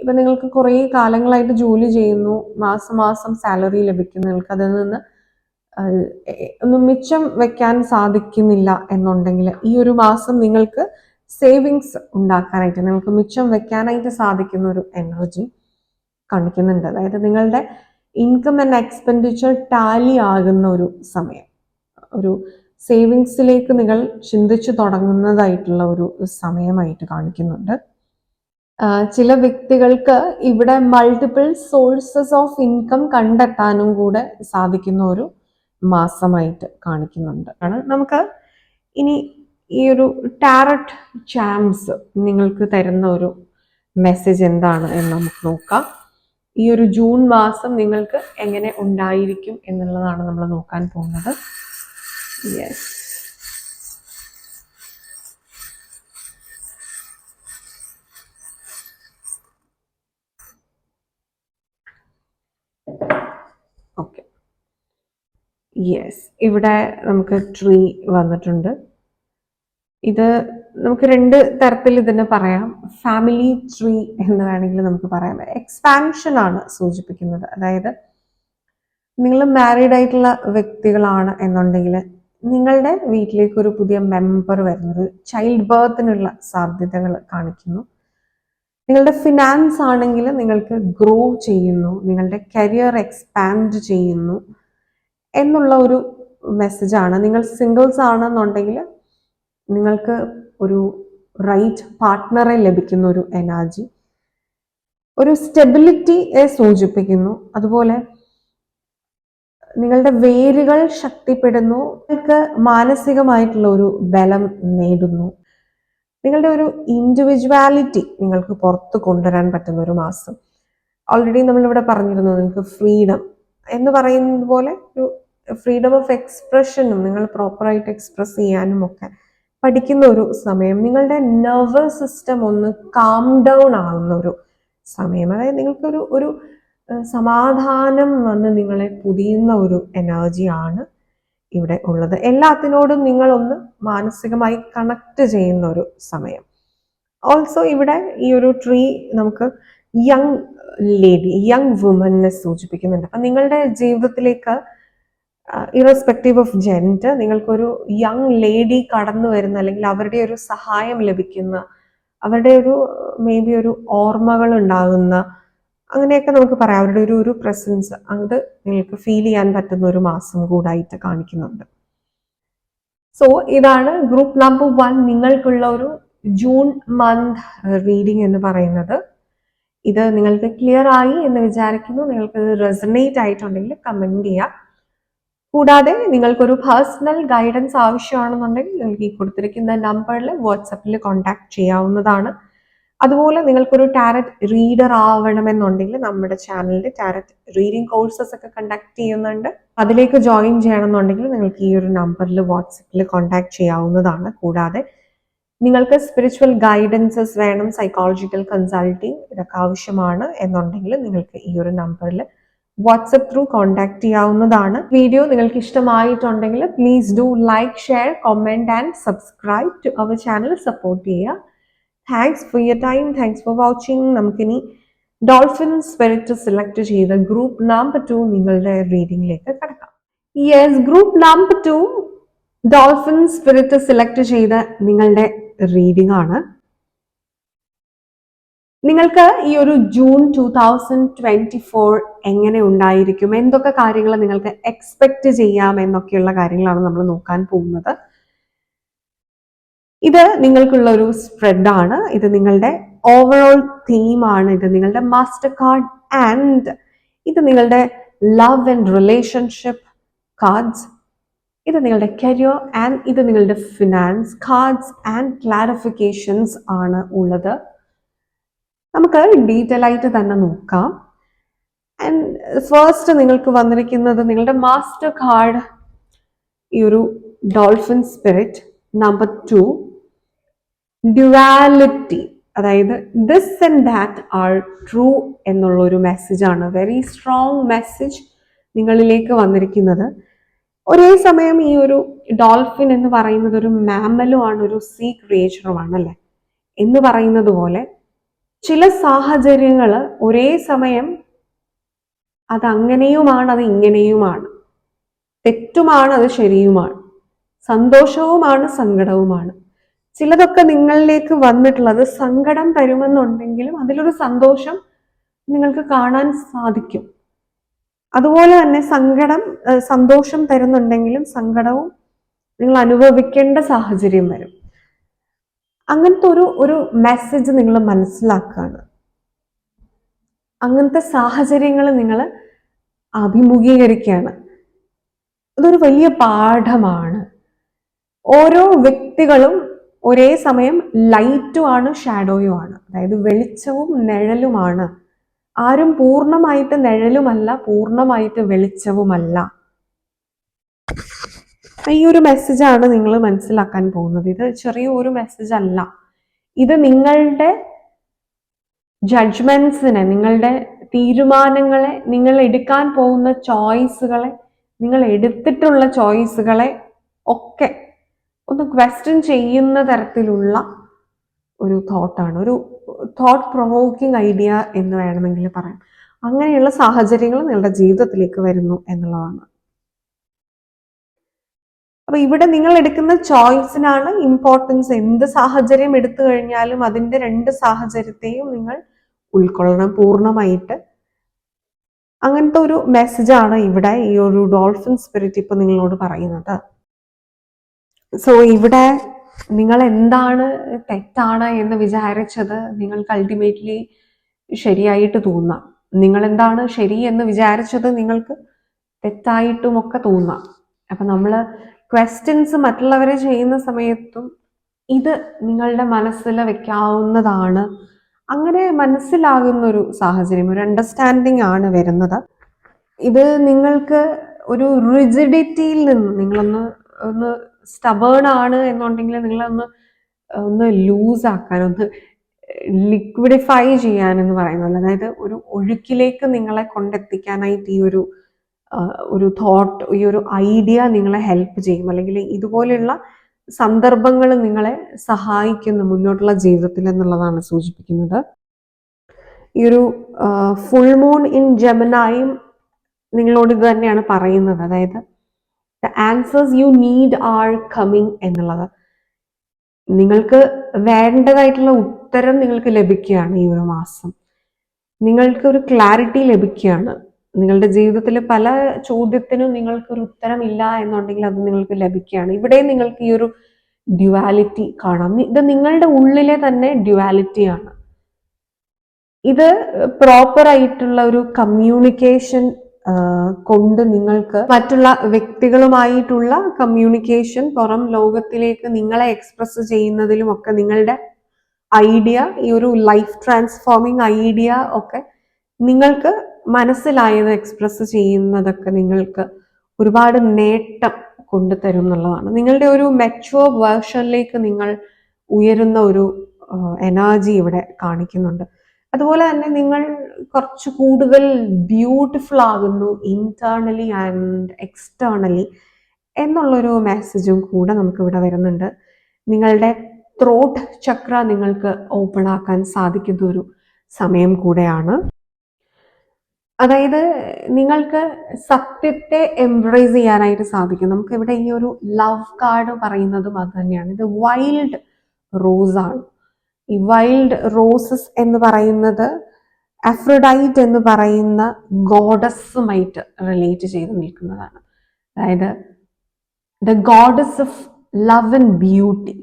ഇപ്പൊ നിങ്ങൾക്ക് കുറേ കാലങ്ങളായിട്ട് ജോലി ചെയ്യുന്നു, മാസം മാസം സാലറി ലഭിക്കുന്നു, നിങ്ങൾക്ക് അതിൽ നിന്ന് ഒന്നും മിച്ചം വെക്കാൻ സാധിക്കുന്നില്ല എന്നുണ്ടെങ്കിൽ ഈ ഒരു മാസം നിങ്ങൾക്ക് സേവിങ്സ് ഉണ്ടാക്കാനായിട്ട്, നിങ്ങൾക്ക് മിച്ചം വെക്കാനായിട്ട് സാധിക്കുന്ന ഒരു എനർജി കാണിക്കുന്നുണ്ട്. അതായത് നിങ്ങളുടെ ഇൻകം ആൻഡ് എക്സ്പെൻഡിച്ചർ ടാലി ആകുന്ന ഒരു സമയം, ഒരു സേവിങ്സിലേക്ക് നിങ്ങൾ ചിന്തിച്ചു തുടങ്ങുന്നതായിട്ടുള്ള ഒരു സമയമായിട്ട് കാണിക്കുന്നുണ്ട്. ചില വ്യക്തികൾക്ക് ഇവിടെ മൾട്ടിപ്പിൾ സോഴ്സസ് ഓഫ് ഇൻകം കണ്ടെത്താനും കൂടെ സാധിക്കുന്ന ഒരു മാസമായിട്ട് കാണിക്കുന്നുണ്ട്. നമുക്ക് ഇനി ഈ ഒരു ടാരറ്റ് ചാംസ് നിങ്ങൾക്ക് തരുന്ന ഒരു മെസ്സേജ് എന്താണ് എന്ന് നമുക്ക് നോക്കാം. ഈ ഒരു ജൂൺ മാസം നിങ്ങൾക്ക് എങ്ങനെ ഉണ്ടായിരിക്കും എന്നുള്ളതാണ് നമ്മൾ നോക്കാൻ പോകുന്നത്. യെസ്, ഓക്കെ, യെസ്, ഇവിടെ നമുക്ക് ട്രീ വന്നിട്ടുണ്ട്. ഇത് നമുക്ക് രണ്ട് തരത്തിൽ ഇതിനെ പറയാം. ഫാമിലി ട്രീ എന്ന് വേണമെങ്കിൽ നമുക്ക് പറയാം. എക്സ്പാൻഷൻ ആണ് സൂചിപ്പിക്കുന്നത്. അതായത് നിങ്ങൾ മാരീഡ് ആയിട്ടുള്ള വ്യക്തികളാണ് എന്നുണ്ടെങ്കിൽ നിങ്ങളുടെ വീട്ടിലേക്ക് ഒരു പുതിയ മെമ്പർ വരുന്നൊരു ചൈൽഡ് ബർത്തിനുള്ള സാധ്യതകൾ കാണിക്കുന്നു. നിങ്ങളുടെ ഫിനാൻസ് ആണെങ്കിൽ നിങ്ങൾക്ക് ഗ്രോ ചെയ്യുന്നു, നിങ്ങളുടെ കരിയർ എക്സ്പാൻഡ് ചെയ്യുന്നു എന്നുള്ള ഒരു മെസ്സേജാണ്. നിങ്ങൾ സിംഗിൾസ് ആണെന്നുണ്ടെങ്കിൽ നിങ്ങൾക്ക് ഒരു റൈറ്റ് പാർട്ട്ണറെ ലഭിക്കുന്ന ഒരു എനർജി, ഒരു സ്റ്റെബിലിറ്റിയെ സൂചിപ്പിക്കുന്നു. അതുപോലെ നിങ്ങളുടെ വേരുകൾ ശക്തിപ്പെടുന്നു, നിങ്ങൾക്ക് മാനസികമായിട്ടുള്ള ഒരു ബലം നേടുന്നു, നിങ്ങളുടെ ഒരു ഇൻഡിവിജ്വാലിറ്റി നിങ്ങൾക്ക് പുറത്ത് കൊണ്ടുവരാൻ പറ്റുന്ന ഒരു മാസം. ഓൾറെഡി നമ്മളിവിടെ പറഞ്ഞിരുന്നു, നിങ്ങൾക്ക് ഫ്രീഡം എന്ന് പറയുന്നത് പോലെ ഒരു ഫ്രീഡം ഓഫ് എക്സ്പ്രഷനും നിങ്ങൾ പ്രോപ്പറായിട്ട് എക്സ്പ്രസ് ചെയ്യാനും ഒക്കെ പഠിക്കുന്ന ഒരു സമയം. നിങ്ങളുടെ നെർവസ് സിസ്റ്റം ഒന്ന് കാം ഡൗൺ ആവുന്ന ഒരു സമയം. അതായത് നിങ്ങൾക്കൊരു ഒരു സമാധാനം വന്ന് നിങ്ങളെ പുതിയുന്ന ഒരു എനർജിയാണ് ഇവിടെ ഉള്ളത്. എല്ലാത്തിനോടും നിങ്ങളൊന്ന് മാനസികമായി കണക്ട് ചെയ്യുന്ന ഒരു സമയം. ഓൾസോ ഇവിടെ ഈ ഒരു ട്രീ നമുക്ക് യങ് ലേഡി, യങ് വുമനെ സൂചിപ്പിക്കുന്നുണ്ട്. അപ്പം നിങ്ങളുടെ ജീവിതത്തിലേക്ക് ഇറസ്പെക്റ്റീവ് ഓഫ് ജെൻഡർ നിങ്ങൾക്കൊരു യങ് ലേഡി കടന്നു വരുന്ന, അല്ലെങ്കിൽ അവരുടെ ഒരു സഹായം ലഭിക്കുന്ന, അവരുടെ ഒരു മേ ബി ഒരു ഓർമ്മകൾ ഉണ്ടാകുന്ന, അങ്ങനെയൊക്കെ നമുക്ക് പറയാം. അവരുടെ ഒരു പ്രസൻസ് അത് നിങ്ങൾക്ക് ഫീൽ ചെയ്യാൻ പറ്റുന്ന ഒരു മാസം കൂടായിട്ട് കാണിക്കുന്നുണ്ട്. സോ ഇതാണ് ഗ്രൂപ്പ് നമ്പർ 1 നിങ്ങൾക്കുള്ള ഒരു ജൂൺ മന്ത് റീഡിംഗ് എന്ന് പറയുന്നത്. ഇത് നിങ്ങൾക്ക് ക്ലിയർ ആയി എന്ന് വിചാരിക്കുന്നു. നിങ്ങൾക്ക് റെസനേറ്റ് ആയിട്ടുണ്ടെങ്കിൽ കമന്റ് ചെയ്യുക. കൂടാതെ നിങ്ങൾക്കൊരു പേഴ്സണൽ ഗൈഡൻസ് ആവശ്യമാണെന്നുണ്ടെങ്കിൽ നിങ്ങൾക്ക് ഈ കൊടുത്തിരിക്കുന്ന നമ്പറിൽ വാട്സപ്പിൽ കോൺടാക്ട് ചെയ്യാവുന്നതാണ്. അതുപോലെ നിങ്ങൾക്കൊരു ടാരറ്റ് റീഡർ ആവണമെന്നുണ്ടെങ്കിൽ നമ്മുടെ ചാനലിൽ ടാരറ്റ് റീഡിംഗ് കോഴ്സസ് ഒക്കെ കണ്ടക്ട് ചെയ്യുന്നുണ്ട്. അതിലേക്ക് ജോയിൻ ചെയ്യണമെന്നുണ്ടെങ്കിൽ നിങ്ങൾക്ക് ഈ ഒരു നമ്പറിൽ വാട്സപ്പിൽ കോൺടാക്ട് ചെയ്യാവുന്നതാണ്. കൂടാതെ നിങ്ങൾക്ക് സ്പിരിച്വൽ ഗൈഡൻസസ് വേണം, സൈക്കോളജിക്കൽ കൺസൾട്ടിങ് ഇതൊക്കെ ആവശ്യമാണ് എന്നുണ്ടെങ്കിൽ നിങ്ങൾക്ക് ഈ ഒരു നമ്പറിൽ വാട്സപ്പ് ത്രൂ കോൺടാക്ട് ചെയ്യാവുന്നതാണ്. വീഡിയോ നിങ്ങൾക്ക് ഇഷ്ടമായിട്ടുണ്ടെങ്കിൽ please do like, share, comment and subscribe to our channel. Support ചെയ്യുക. Thanks for your time, thanks for watching. നമുക്കിനി ഡോൾഫിൻ സ്പിരിറ്റ് സെലക്ട് ചെയ്ത ഗ്രൂപ്പ് നമ്പർ 2 നിങ്ങളുടെ റീഡിംഗിലേക്ക് കടക്കാം. Yes, group number 2 dolphin spirit select ചെയ്ത നിങ്ങളുടെ റീഡിംഗ് ആണ്. നിങ്ങൾക്ക് ഈ ഒരു ജൂൺ 2024 എങ്ങനെ ഉണ്ടായിരിക്കും, എന്തൊക്കെ കാര്യങ്ങൾ നിങ്ങൾക്ക് എക്സ്പെക്ട് ചെയ്യാം എന്നൊക്കെയുള്ള കാര്യങ്ങളാണ് നമ്മൾ നോക്കാൻ പോകുന്നത്. ഇത് നിങ്ങൾക്കുള്ള ഒരു സ്പ്രെഡാണ്. ഇത് നിങ്ങളുടെ ഓവറോൾ തീമാണ്. ഇത് നിങ്ങളുടെ മാസ്റ്റർ കാർഡ് ആൻഡ് ഇത് നിങ്ങളുടെ ലവ് ആൻഡ് റിലേഷൻഷിപ്പ് കാർഡ്സ്. ഇത് നിങ്ങളുടെ കരിയർ ആൻഡ് ഇത് നിങ്ങളുടെ ഫിനാൻസ് കാർഡ്സ് ആൻഡ് ക്ലാരിഫിക്കേഷൻസ് ആണ് ഉള്ളത്. നമുക്ക് ഡീറ്റെയിൽ ആയിട്ട് തന്നെ നോക്കാം. ആൻഡ് ഫസ്റ്റ് നിങ്ങൾക്ക് വന്നിരിക്കുന്നത് നിങ്ങളുടെ മാസ്റ്റർ കാർഡ് ഈ ഒരു ഡോൾഫിൻ സ്പിരിറ്റ്. നമ്പർ 2 ഡ്യുവാലിറ്റി, അതായത് this and that are true എന്നുള്ള ഒരു മെസ്സേജാണ്, വെരി സ്ട്രോങ് മെസ്സേജ് നിങ്ങളിലേക്ക് വന്നിരിക്കുന്നത്. ഒരേ സമയം ഈ ഒരു ഡോൾഫിൻ എന്ന് പറയുന്നത് ഒരു മാമലുമാണ്, ഒരു സീ ക്രിയേച്ചറുമാണ് അല്ലെ. എന്ന് പറയുന്നത് പോലെ ചില സാഹചര്യങ്ങൾ ഒരേ സമയം അത് അങ്ങനെയുമാണ്, അത് ഇങ്ങനെയുമാണ്, തെറ്റുമാണ്, അത് ശരിയുമാണ്, സന്തോഷവുമാണ്, സങ്കടവുമാണ്. ചിലതൊക്കെ നിങ്ങളിലേക്ക് വന്നിട്ടുള്ളത് സങ്കടം തരുമെന്നുണ്ടെങ്കിലും അതിലൊരു സന്തോഷം നിങ്ങൾക്ക് കാണാൻ സാധിക്കും. അതുപോലെ തന്നെ സന്തോഷം തരുന്നുണ്ടെങ്കിലും സങ്കടവും നിങ്ങൾ അനുഭവിക്കേണ്ട സാഹചര്യം വരും. അങ്ങനത്തെ ഒരു മെസ്സേജ് നിങ്ങൾ മനസ്സിലാക്കുകയാണ്. അങ്ങനത്തെ സാഹചര്യങ്ങൾ നിങ്ങൾ അഭിമുഖീകരിക്കുകയാണ്. ഇതൊരു വലിയ പാഠമാണ്. ഓരോ വ്യക്തികളും ഒരേ സമയം ലൈറ്റും ആണ് ഷാഡോയും ആണ്, അതായത് വെളിച്ചവും നിഴലുമാണ്. ആരും പൂർണ്ണമായിട്ട് നിഴലുമല്ല, പൂർണ്ണമായിട്ട് വെളിച്ചവുമല്ല. ഈ ഒരു മെസ്സേജാണ് നിങ്ങൾ മനസ്സിലാക്കാൻ പോകുന്നത്. ഇത് ചെറിയൊരു മെസ്സേജ് അല്ല. ഇത് നിങ്ങളുടെ ജഡ്ജ്മെന്റ്സിനെ, നിങ്ങളുടെ തീരുമാനങ്ങളെ, നിങ്ങൾ എടുക്കാൻ പോകുന്ന ചോയ്സുകളെ, നിങ്ങൾ എടുത്തിട്ടുള്ള ചോയ്സുകളെ ഒക്കെ ഒന്ന് ക്വസ്റ്റ്യൻ ചെയ്യുന്ന തരത്തിലുള്ള ഒരു തോട്ടാണ്, ഒരു തോട്ട് പ്രൊവോക്കിംഗ് ഐഡിയ എന്ന് വേണമെങ്കിൽ പറയാം. അങ്ങനെയുള്ള സാഹചര്യങ്ങൾ നിങ്ങളുടെ ജീവിതത്തിലേക്ക് വരുന്നു എന്നുള്ളതാണ്. അപ്പൊ ഇവിടെ നിങ്ങൾ എടുക്കുന്ന ചോയ്സിനാണ് ഇമ്പോർട്ടൻസ്. എന്ത് സാഹചര്യം എടുത്തു കഴിഞ്ഞാലും അതിന്റെ 2 സാഹചര്യത്തെയും നിങ്ങൾ ഉൾക്കൊള്ളണം പൂർണ്ണമായിട്ട്. അങ്ങനത്തെ ഒരു മെസ്സേജാണ് ഇവിടെ ഈ ഒരു ഡോൾഫിൻ സ്പിരിറ്റ് ഇപ്പൊ നിങ്ങളോട് പറയുന്നത്. സോ ഇവിടെ നിങ്ങൾ എന്താണ് തെറ്റാണ് എന്ന് വിചാരിച്ചത് നിങ്ങൾക്ക് അൾട്ടിമേറ്റ്ലി ശരിയായിട്ട് തോന്നാം. നിങ്ങൾ എന്താണ് ശരി എന്ന് വിചാരിച്ചത് നിങ്ങൾക്ക് തെറ്റായിട്ടും ഒക്കെ തോന്നാം. അപ്പൊ നമ്മൾ ക്വസ്റ്റ്യൻസ് മറ്റുള്ളവരെ ചെയ്യുന്ന സമയത്തും ഇത് നിങ്ങളുടെ മനസ്സിൽ വെക്കാവുന്നതാണ്. അങ്ങനെ മനസ്സിലാകുന്ന ഒരു സാഹചര്യം, ഒരു അണ്ടർസ്റ്റാൻഡിങ് ആണ് വരുന്നത്. ഇത് നിങ്ങൾക്ക് ഒരു റിജിഡിറ്റിയിൽ നിന്ന് നിങ്ങളൊന്ന് സ്റ്റബേൺ ആണ് എന്നുണ്ടെങ്കിൽ നിങ്ങളൊന്ന് ലൂസ് ആക്കാൻ, ഒന്ന് ലിക്വിഡിഫൈ ചെയ്യാൻ എന്ന് പറയുന്നത്, അതായത് ഒരു ഒഴുക്കിലേക്ക് നിങ്ങളെ കൊണ്ടെത്തിക്കാനായിട്ട് ഈ ഒരു തോട്ട്, ഈ ഒരു ഐഡിയ നിങ്ങളെ ഹെൽപ്പ് ചെയ്യും. അല്ലെങ്കിൽ ഇതുപോലെയുള്ള സന്ദർഭങ്ങൾ നിങ്ങളെ സഹായിക്കുന്നു മുന്നോട്ടുള്ള ജീവിതത്തിൽ എന്നുള്ളതാണ് സൂചിപ്പിക്കുന്നത്. ഈ ഒരു ഫുൾ മൂൺ ഇൻ ജെമിനായും നിങ്ങളോട് ഇത് തന്നെയാണ് പറയുന്നത്. അതായത് the answers you need are coming എന്നുള്ളത്. നിങ്ങൾക്ക് വേണ്ടതായിട്ടുള്ള ഉത്തരം നിങ്ങൾക്ക് ലഭിക്കുകയാണ് ഈ ഒരു മാസം. നിങ്ങൾക്ക് ഒരു ക്ലാരിറ്റി ലഭിക്കുകയാണ്. നിങ്ങളുടെ ജീവിതത്തിൽ പല ചോദ്യത്തിനും നിങ്ങൾക്കൊരു ഉത്തരമില്ല എന്നുണ്ടെങ്കിൽ അത് നിങ്ങൾക്ക് ലഭിക്കുകയാണ്. ഇവിടെ നിങ്ങൾക്ക് ഈ ഒരു ഡ്യുവാലിറ്റി കാണാം. ഇത് നിങ്ങളുടെ ഉള്ളിലെ തന്നെ ഡ്യുവാലിറ്റിയാണ്. ഇത് പ്രോപ്പർ ആയിട്ടുള്ള ഒരു കമ്മ്യൂണിക്കേഷൻ കൊണ്ട് നിങ്ങൾക്ക് മറ്റുള്ള വ്യക്തികളുമായിട്ടുള്ള കമ്മ്യൂണിക്കേഷൻ, പുറം ലോകത്തിലേക്ക് നിങ്ങളെ എക്സ്പ്രസ് ചെയ്യുന്നതിലും ഒക്കെ നിങ്ങളുടെ ഐഡിയ, ഈ ഒരു ലൈഫ് ട്രാൻസ്ഫോമിങ് ഐഡിയ ഒക്കെ നിങ്ങൾക്ക് മനസ്സിലായത് എക്സ്പ്രസ് ചെയ്യുന്നതൊക്കെ നിങ്ങൾക്ക് ഒരുപാട് നേട്ടം കൊണ്ടുതരും എന്നുള്ളതാണ്. നിങ്ങളുടെ ഒരു മെച്യൂർ വേർഷനിലേക്ക് നിങ്ങൾ ഉയരുന്ന ഒരു എനർജി ഇവിടെ കാണിക്കുന്നുണ്ട്. അതുപോലെ തന്നെ നിങ്ങൾ കുറച്ച് കൂടുതൽ ബ്യൂട്ടിഫുൾ ആകുന്നു ഇന്റേർണലി ആൻഡ് എക്സ്റ്റേർണലി എന്നുള്ളൊരു മെസ്സേജും കൂടെ നമുക്ക് ഇവിടെ വരുന്നുണ്ട്. നിങ്ങളുടെ ത്രോട്ട് ചക്ര നിങ്ങൾക്ക് ഓപ്പൺ ആക്കാൻ സാധിക്കുന്ന ഒരു സമയം കൂടെയാണ്. അതായത് നിങ്ങൾക്ക് സത്യത്തെ എംബ്രേസ് ചെയ്യാനായിട്ട് സാധിക്കും. നമുക്ക് ഇവിടെ ഈ ഒരു ലവ് കാർഡ് പറയുന്നതും അത് തന്നെയാണ്. ഇത് വൈൽഡ് റോസ് ആണ്. ഈ വൈൽഡ് റോസസ് എന്ന് പറയുന്നത് അഫ്രഡൈറ്റ് എന്ന് പറയുന്ന ഗോഡസുമായിട്ട് റിലേറ്റ് ചെയ്ത് നിൽക്കുന്നതാണ്. അതായത് the goddess of love and beauty.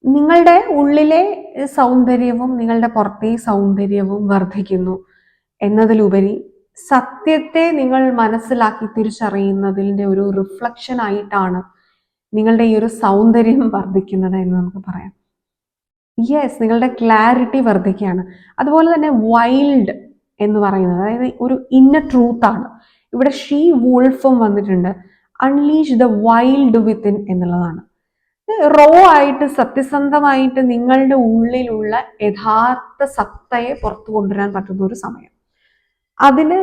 നിങ്ങളുടെ ഉള്ളിലെ സൗന്ദര്യവും നിങ്ങളുടെ പുറത്തെ സൗന്ദര്യവും വർദ്ധിക്കുന്നു എന്നതിലുപരി സത്യത്തെ നിങ്ങൾ മനസ്സിലാക്കി തിരിച്ചറിയുന്നതിൻ്റെ ഒരു റിഫ്ലക്ഷൻ ആയിട്ടാണ് നിങ്ങളുടെ ഈ ഒരു സൗന്ദര്യം വർദ്ധിക്കുന്നത് എന്ന് നമുക്ക് പറയാം. യെസ്, നിങ്ങളുടെ ക്ലാരിറ്റി വർദ്ധിക്കുകയാണ്. അതുപോലെ തന്നെ വൈൽഡ് എന്ന് പറയുന്നത്, അതായത് ഒരു ഇന്നർ ട്രൂത്ത് ആണ്. ഇവിടെ ഷീ വൂൾഫും വന്നിട്ടുണ്ട്. അൺലീഷ് ദ വൈൽഡ് വിത്തിൻ എന്നുള്ളതാണ്. റോ ആയിട്ട് സത്യസന്ധമായിട്ട് നിങ്ങളുടെ ഉള്ളിലുള്ള യഥാർത്ഥ സത്തയെ പുറത്തു കൊണ്ടുവരാൻ പറ്റുന്ന ഒരു സമയം. അതിന്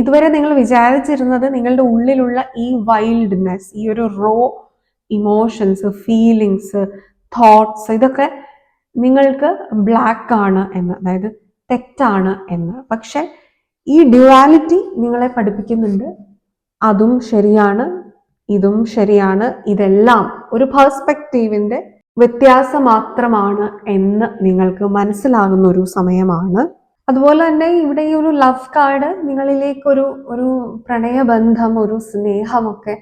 ഇതുവരെ നിങ്ങൾ വിചാരിച്ചിരുന്നത് നിങ്ങളുടെ ഉള്ളിലുള്ള ഈ വൈൽഡ്നെസ്, ഈ ഒരു റോ ഇമോഷൻസ്, ഫീലിങ്സ്, തോട്ട്സ്, ഇതൊക്കെ നിങ്ങൾക്ക് ബ്ലാക്ക് ആണ് എന്ന്, അതായത് തെറ്റാണ് എന്ന്. പക്ഷെ ഈ ഡ്യുവാലിറ്റി നിങ്ങളെ പഠിപ്പിക്കുന്നുണ്ട് അതും ശരിയാണ്, ഇതും ശരിയാണ്, ഇതെല്ലാം ഒരു പെർസ്പെക്റ്റീവിന്റെ വ്യത്യാസം മാത്രമാണ് എന്ന് നിങ്ങൾക്ക് മനസ്സിലാകുന്ന ഒരു സമയമാണ്. അതുപോലെ തന്നെ ഇവിടെ ഈ ഒരു ലവ് കാർഡ് നിങ്ങളിലേക്ക് ഒരു പ്രണയബന്ധം, ഒരു സ്നേഹമൊക്കെ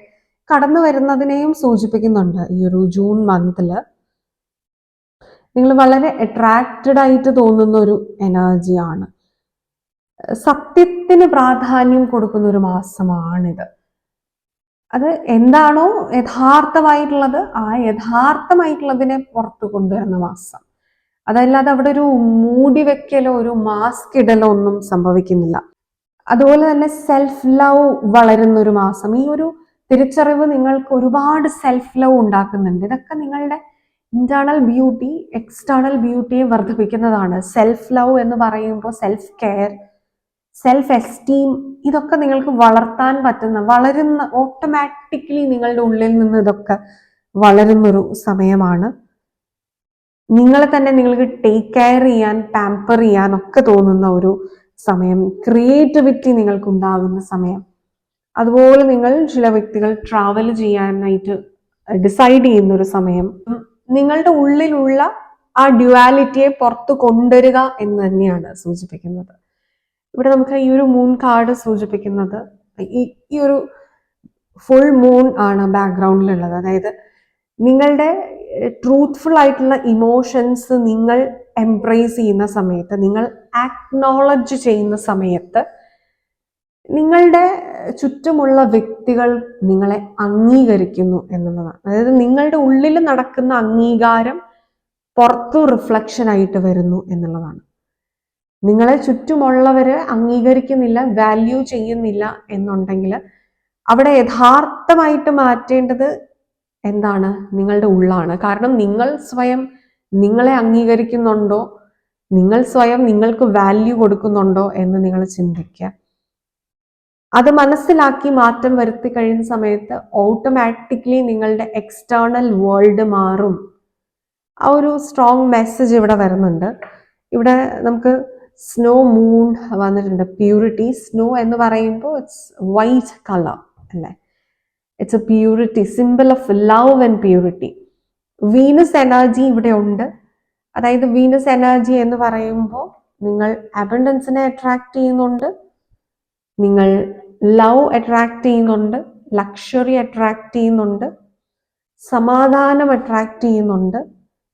കടന്നു വരുന്നതിനെയും സൂചിപ്പിക്കുന്നുണ്ട്. ഈ ഒരു ജൂൺ മന്തില് നിങ്ങൾ വളരെ അട്രാക്റ്റഡ് ആയിട്ട് തോന്നുന്ന ഒരു എനർജിയാണ്. സത്യത്തിന് പ്രാധാന്യം കൊടുക്കുന്ന ഒരു മാസമാണിത്. അത് എന്താണോ യഥാർത്ഥമായിട്ടുള്ളത് ആ യഥാർത്ഥമായിട്ടുള്ളതിനെ പുറത്തു കൊണ്ടുവരുന്ന മാസം. അതല്ലാതെ അവിടെ ഒരു മൂടി വെക്കലോ ഒരു മാസ്ക് ഇടലോ ഒന്നും സംഭവിക്കുന്നില്ല. അതുപോലെ തന്നെ സെൽഫ് ലവ് വളരുന്ന ഒരു മാസം. ഈ ഒരു തിരിച്ചറിവ് നിങ്ങൾക്ക് ഒരുപാട് സെൽഫ് ലവ് ഉണ്ടാക്കുന്നുണ്ട്. ഇതൊക്കെ നിങ്ങളുടെ ഇന്റേണൽ ബ്യൂട്ടി, എക്സ്റ്റേണൽ ബ്യൂട്ടിയെ വർദ്ധിപ്പിക്കുന്നതാണ്. സെൽഫ് ലവ് എന്ന് പറയുമ്പോൾ സെൽഫ് കെയർ, സെൽഫ് എസ്റ്റീം, ഇതൊക്കെ നിങ്ങൾക്ക് വളർത്താൻ പറ്റുന്ന, വളരുന്ന, ഓട്ടോമാറ്റിക്കലി നിങ്ങളുടെ ഉള്ളിൽ നിന്ന് ഇതൊക്കെ വളരുന്നൊരു സമയമാണ്. നിങ്ങളെ തന്നെ നിങ്ങൾക്ക് ടേക്ക് കെയർ ചെയ്യാൻ, പാമ്പർ ചെയ്യാൻ ഒക്കെ തോന്നുന്ന ഒരു സമയം. ക്രിയേറ്റിവിറ്റി നിങ്ങൾക്ക് ഉണ്ടാകുന്ന സമയം. അതുപോലെ നിങ്ങൾ ചില വ്യക്തികൾ ട്രാവൽ ചെയ്യാനായിട്ട് ഡിസൈഡ് ചെയ്യുന്ന ഒരു സമയം. നിങ്ങളുടെ ഉള്ളിലുള്ള ആ ഡ്യുവാലിറ്റിയെ പുറത്തു കൊണ്ടുവരിക എന്ന് തന്നെയാണ് സൂചിപ്പിക്കുന്നത്. ഇവിടെ നമുക്ക് ഈ ഒരു മൂൺ കാർഡ് സൂചിപ്പിക്കുന്നത് ഈ ഒരു ഫുൾ മൂൺ ആണ് ബാക്ക്ഗ്രൗണ്ടിലുള്ളത്. അതായത് നിങ്ങളുടെ ട്രൂത്ത്ഫുൾ ആയിട്ടുള്ള ഇമോഷൻസ് നിങ്ങൾ എംബ്രേസ് ചെയ്യുന്ന സമയത്ത്, നിങ്ങൾ ആക്നോളജ് ചെയ്യുന്ന സമയത്ത് നിങ്ങളുടെ ചുറ്റുമുള്ള വ്യക്തികൾ നിങ്ങളെ അംഗീകരിക്കുന്നു എന്നുള്ളതാണ്. അതായത് നിങ്ങളുടെ ഉള്ളിൽ നടക്കുന്ന അംഗീകാരം പുറത്തു റിഫ്ലക്ഷൻ ആയിട്ട് വരുന്നു എന്നുള്ളതാണ്. നിങ്ങളെ ചുറ്റുമുള്ളവര് അംഗീകരിക്കുന്നില്ല, വാല്യൂ ചെയ്യുന്നില്ല എന്നുണ്ടെങ്കിൽ അവിടെ യഥാർത്ഥമായിട്ട് മാറ്റേണ്ടത് എന്താണ്? നിങ്ങളുടെ ഉള്ളാണ്. കാരണം നിങ്ങൾ സ്വയം നിങ്ങളെ അംഗീകരിക്കുന്നുണ്ടോ, നിങ്ങൾ സ്വയം നിങ്ങൾക്ക് വാല്യൂ കൊടുക്കുന്നുണ്ടോ എന്ന് നിങ്ങൾ ചിന്തിക്കുക. അത് മനസ്സിലാക്കി മാറ്റം വരുത്തി കഴിയുന്ന സമയത്ത് ഓട്ടോമാറ്റിക്കലി നിങ്ങളുടെ എക്സ്റ്റേണൽ വേൾഡ് മാറും. ആ ഒരു സ്ട്രോങ് മെസ്സേജ് ഇവിടെ വരുന്നുണ്ട്. ഇവിടെ നമുക്ക് സ്നോ മൂൺ വന്നിട്ടുണ്ട്. പ്യൂരിറ്റി. സ്നോ എന്ന് പറയുമ്പോൾ ഇറ്റ്സ് വൈറ്റ് കളർ അല്ലേ? It's a purity, simple of love and purity. Venus energy ഇവിടെ ഉണ്ട്. അതായത് വീനസ് എനർജി എന്ന് പറയുമ്പോൾ നിങ്ങൾ അബണ്ടൻസിനെ അട്രാക്ട് ചെയ്യുന്നുണ്ട്, നിങ്ങൾ ലവ് അട്രാക്ട് ചെയ്യുന്നുണ്ട്, ലക്ഷറി അട്രാക്ട് ചെയ്യുന്നുണ്ട്, സമാധാനം അട്രാക്ട് ചെയ്യുന്നുണ്ട്.